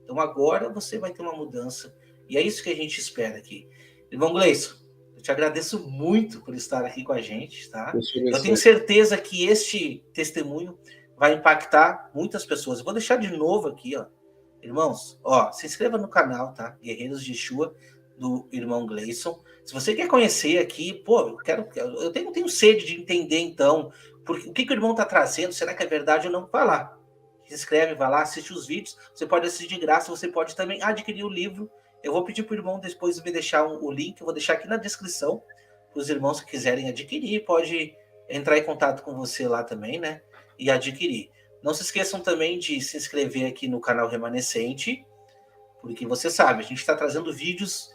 Então, agora você vai ter uma mudança. E é isso que a gente espera aqui. Irmão Gleison, eu te agradeço muito por estar aqui com a gente, tá? Deixa Eu tenho certeza que este testemunho vai impactar muitas pessoas. Eu vou deixar de novo aqui, ó. Irmãos, ó, se inscreva no canal, tá? Guerreiros de Yeshua, do irmão Gleison. Se você quer conhecer aqui, pô, eu tenho sede de entender, então, o que o irmão tá trazendo, será que é verdade ou não? Vai lá, se inscreve, vai lá, assiste os vídeos, você pode assistir de graça, você pode também adquirir o livro. Eu vou pedir pro irmão depois me deixar o link, eu vou deixar aqui na descrição, para os irmãos que quiserem adquirir, pode entrar em contato com você lá também, né, e adquirir. Não se esqueçam também de se inscrever aqui no canal Remanescente, porque você sabe, a gente está trazendo vídeos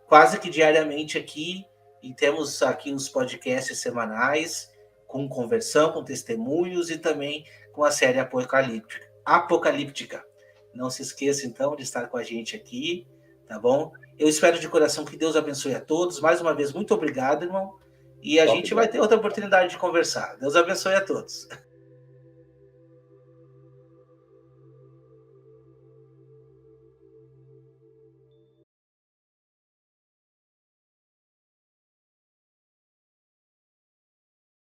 quase que diariamente aqui, e temos aqui os podcasts semanais, com conversão, com testemunhos, e também com a série apocalíptica. Não se esqueça, então, de estar com a gente aqui, tá bom? Eu espero de coração que Deus abençoe a todos. Mais uma vez, muito obrigado, irmão. E a gente vai ter outra oportunidade de conversar. Deus abençoe a todos.